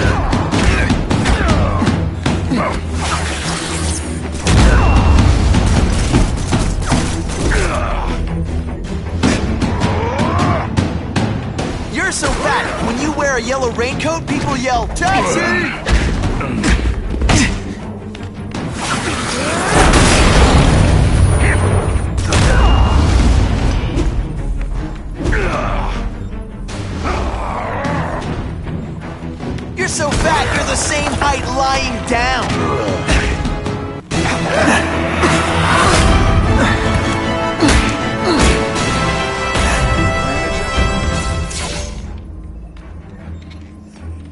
You're so fat, when you wear a yellow raincoat, people yell, "Taxi!" You're so fat, you're the same height lying down.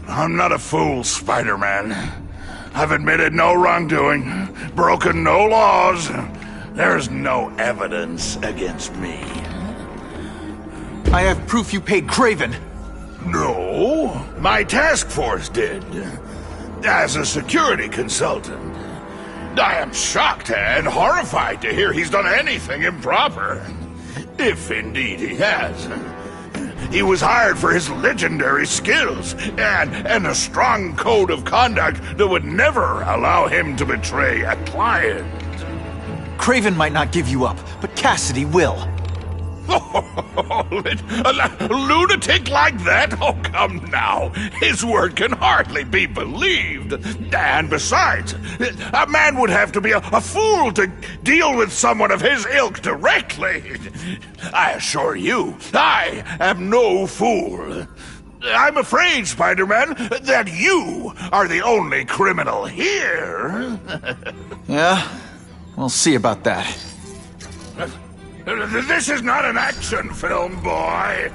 I'm not a fool, Spider-Man. I've admitted no wrongdoing, broken no laws. There's no evidence against me. I have proof you paid Kraven. No, my task force did. As a security consultant. I am shocked and horrified to hear he's done anything improper. If indeed he has. He was hired for his legendary skills and a strong code of conduct that would never allow him to betray a client. Kraven might not give you up, but Cassidy will. A lunatic like that? Oh, come now. His word can hardly be believed. And besides, a man would have to be a fool to deal with someone of his ilk directly. I assure you, I am no fool. I'm afraid, Spider-Man, that you are the only criminal here. Yeah? We'll see about that. This is not an action film, boy.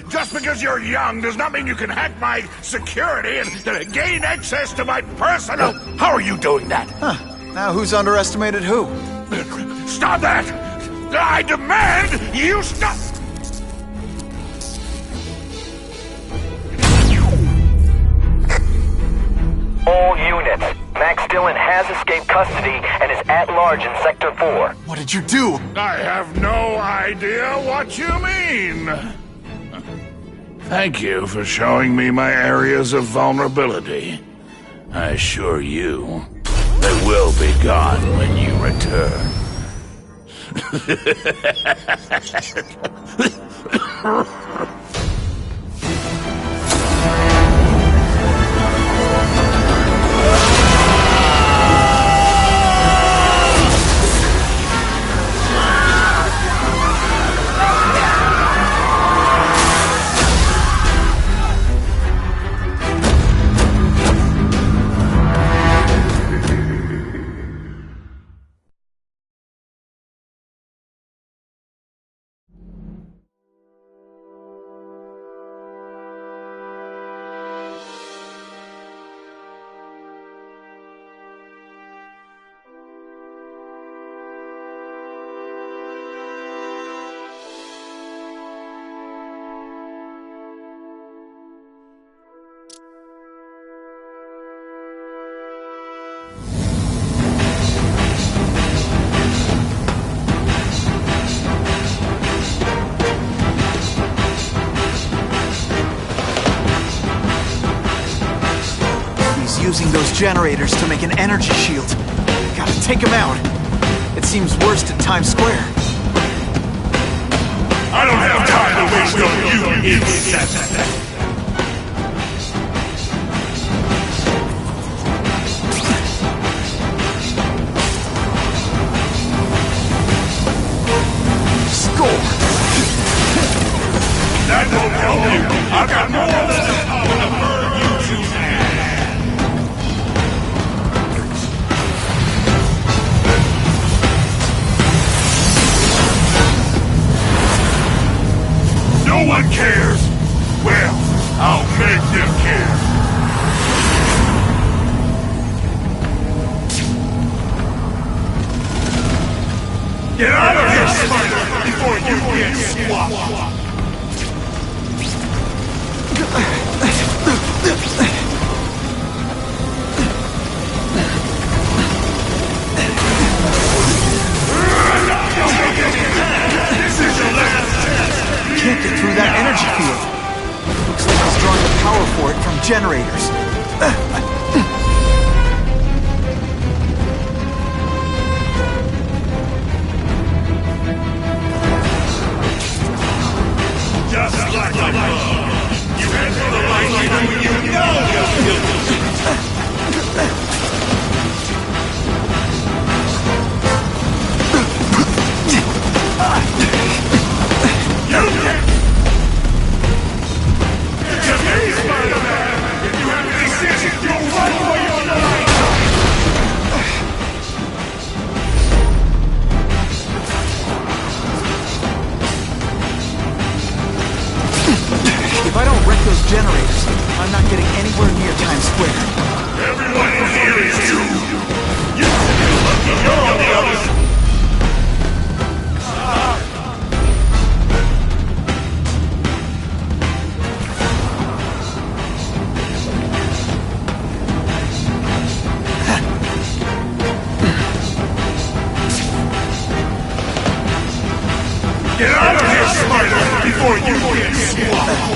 Just because you're young does not mean you can hack my security and gain access to my personal... How are you doing that? Huh. Now who's underestimated who? Stop that! I demand you stop! All units. Max Dillon has escaped custody and is at large in Sector 4. What did you do? I have no idea what you mean. Thank you for showing me my areas of vulnerability. I assure you, they will be gone when you return. Using those generators to make an energy shield. Gotta take him out. It seems worst at Times Square. I don't have time to waste on you, insect! That won't help you! I've got more than enough power to burn you two men! squat. Can't get through that energy field. Looks like he's drawing the power for it from generators. Just like the bug. You enter the light even when you know you're guilty. If I don't wreck those generators, I'm not getting anywhere near Times Square. Everyone in here is you! You feel lucky you're on the other side! Get out of here, Spider, before you get swamped!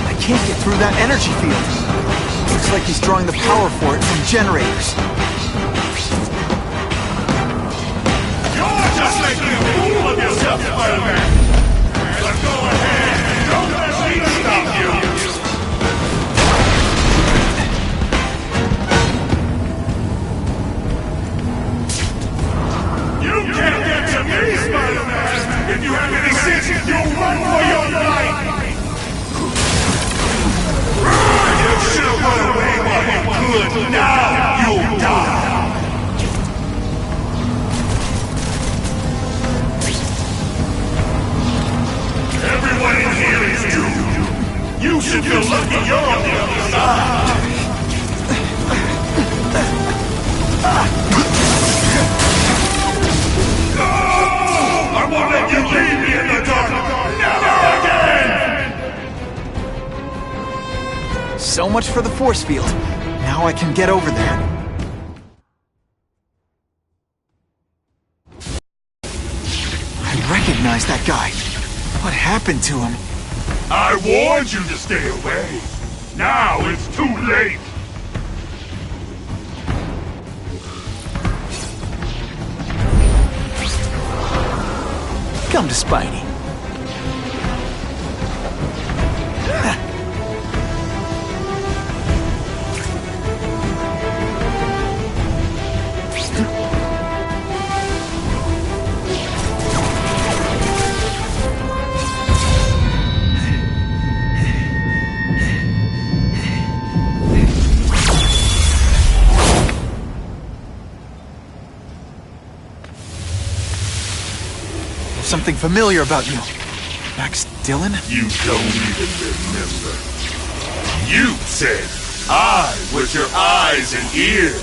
I can't get through that energy field. Looks like he's drawing the power for it from generators. You're just making a fool of yourself, Spider-Man! But go ahead! Don't let me stop you! You can't get to me, Spider-Man! If you have any sense, you'll run for your life! You should have run away while you could! Now you'll die! Everyone in here is doomed. You should feel lucky you're on the other side. No! I won't let you leave me in the dark. Never again! So much for the force field. Now I can get over there. I recognize that guy. What happened to him? I warned you to stay away. Now it's too late. Come to Spidey. Something familiar about you. Max Dillon? You don't even remember. You said I was your eyes and ears.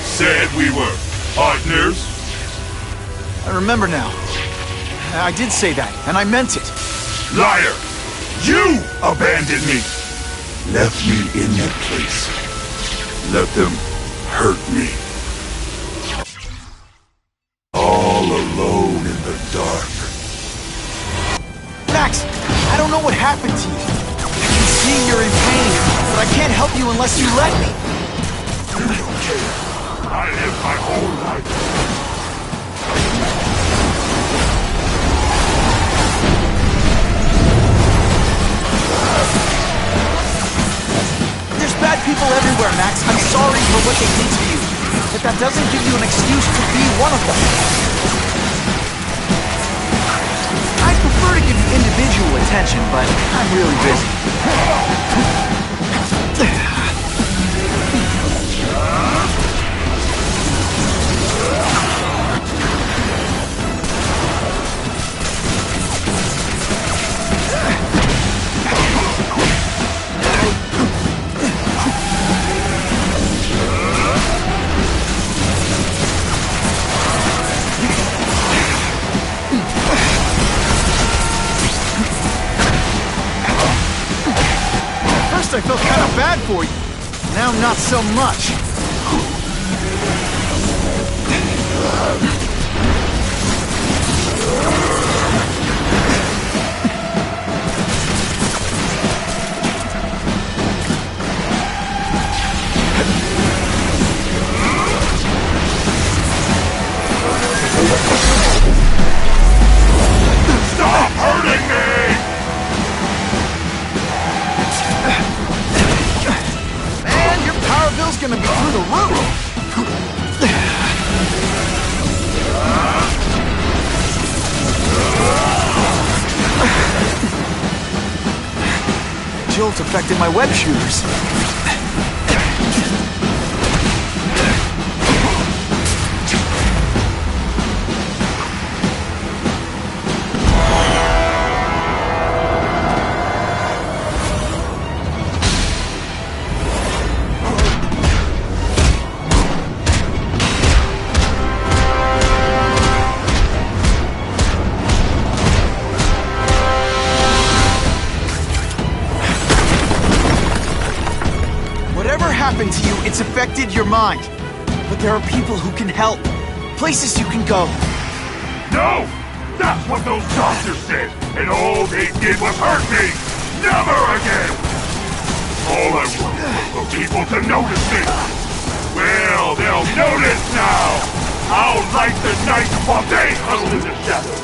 Said we were partners. I remember now. I did say that, and I meant it. Liar! You abandoned me! Left me in that place. Let them hurt me. All alone in the dark. Max, I don't know what happened to you. I can see you're in pain, but I can't help you unless you let me. You don't care. I lived my whole life. There's bad people everywhere, Max. I'm sorry for what they did to you. But that doesn't give you an excuse to be one of them. I prefer to give you individual attention, but I'm really busy. first I felt kind of bad for you. Now not so much. Stop hurting me! Man, your power bill's gonna be through the roof! Jolt affected my web shooters. Happened to you, it's affected your mind. But there are people who can help. Places you can go. No! That's what those doctors said, and all they did was hurt me! Never again! All I want was for people to notice me! Well, they'll notice now! I'll light the night while they huddle in the shadows!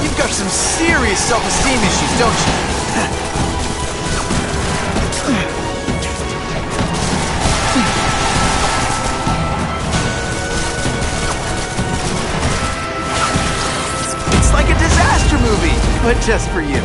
You've got some serious self-esteem issues, don't you? Like a disaster movie, but just for you.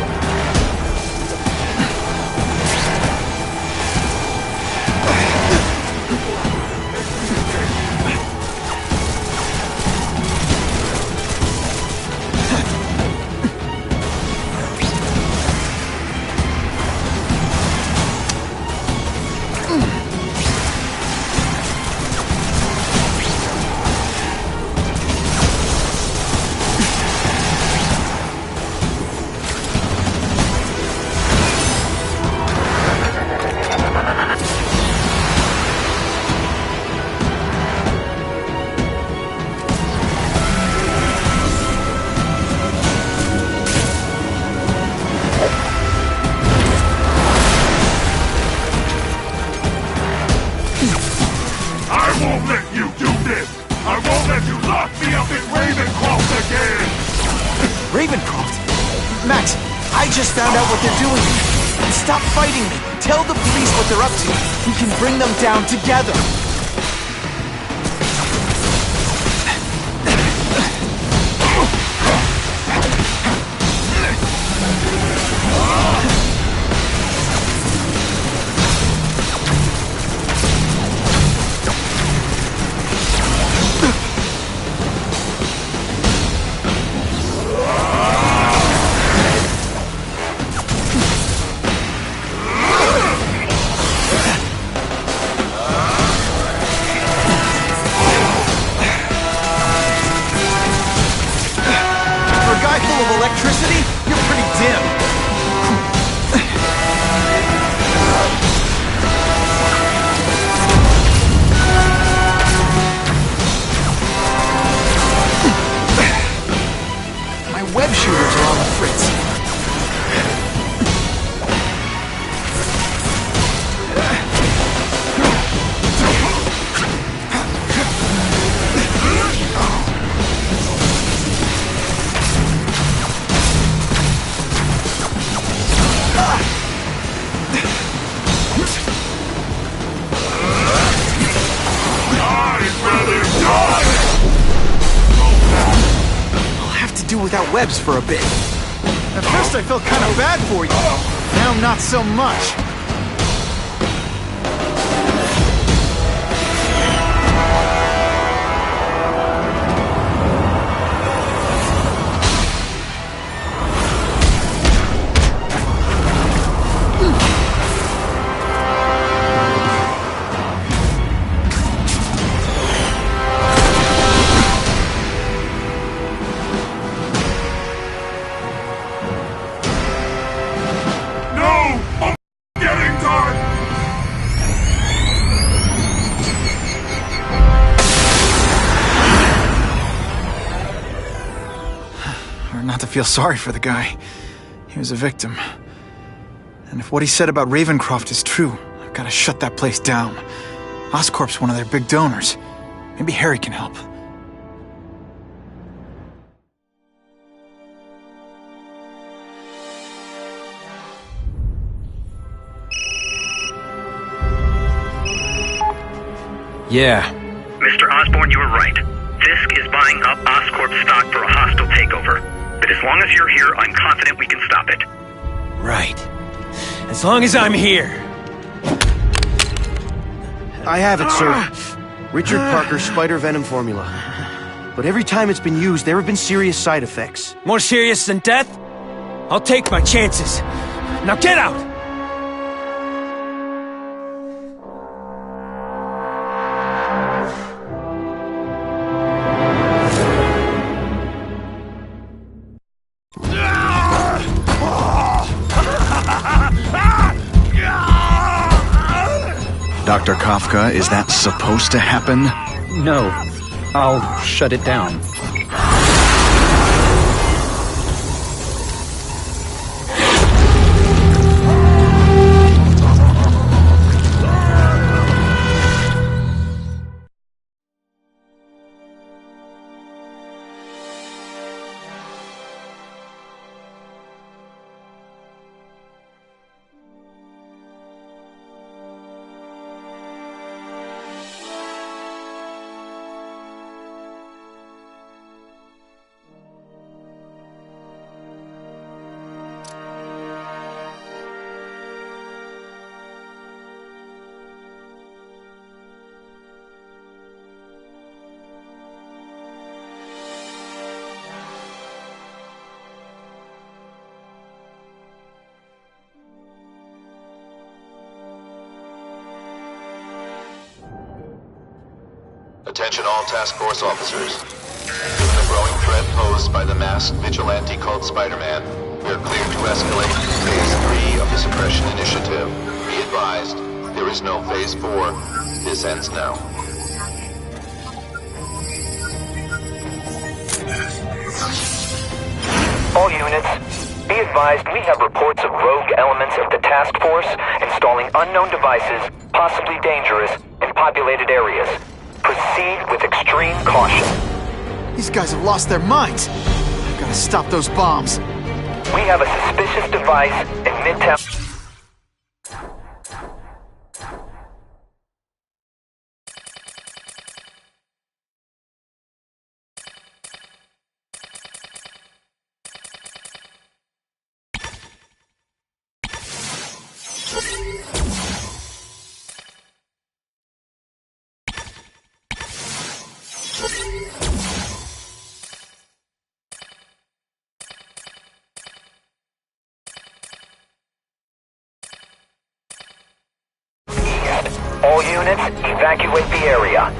Max, I just found out what they're doing. Stop fighting me. Tell the police what they're up to. We can bring them down together. Electricity? You're pretty dim. My web shooters are on the fritz. Without webs for a bit. At first I felt kind of bad for you. Now not so much. not to feel sorry for the guy. He was a victim. And if what he said about Ravencroft is true, I've got to shut that place down. Oscorp's one of their big donors. Maybe Harry can help. Yeah. Mr. Osborn, you were right. Fisk is buying up Oscorp stock for a hostile takeover. But as long as you're here, I'm confident we can stop it. Right. As long as I'm here. I have it, sir. Richard Parker's spider venom formula. But every time it's been used, there have been serious side effects. More serious than death? I'll take my chances. Now get out! Dr. Kafka, is that supposed to happen? No. I'll shut it down. Attention all task force officers. Given the growing threat posed by the masked vigilante called Spider-Man, we are clear to escalate Phase 3 of the Suppression Initiative. Be advised, there is no Phase 4. This ends now. All units, be advised we have reports of rogue elements of the task force installing unknown devices, possibly dangerous, in populated areas. Proceed with extreme caution. These guys have lost their minds. I've got to stop those bombs. We have a suspicious device in Midtown. All units, evacuate the area.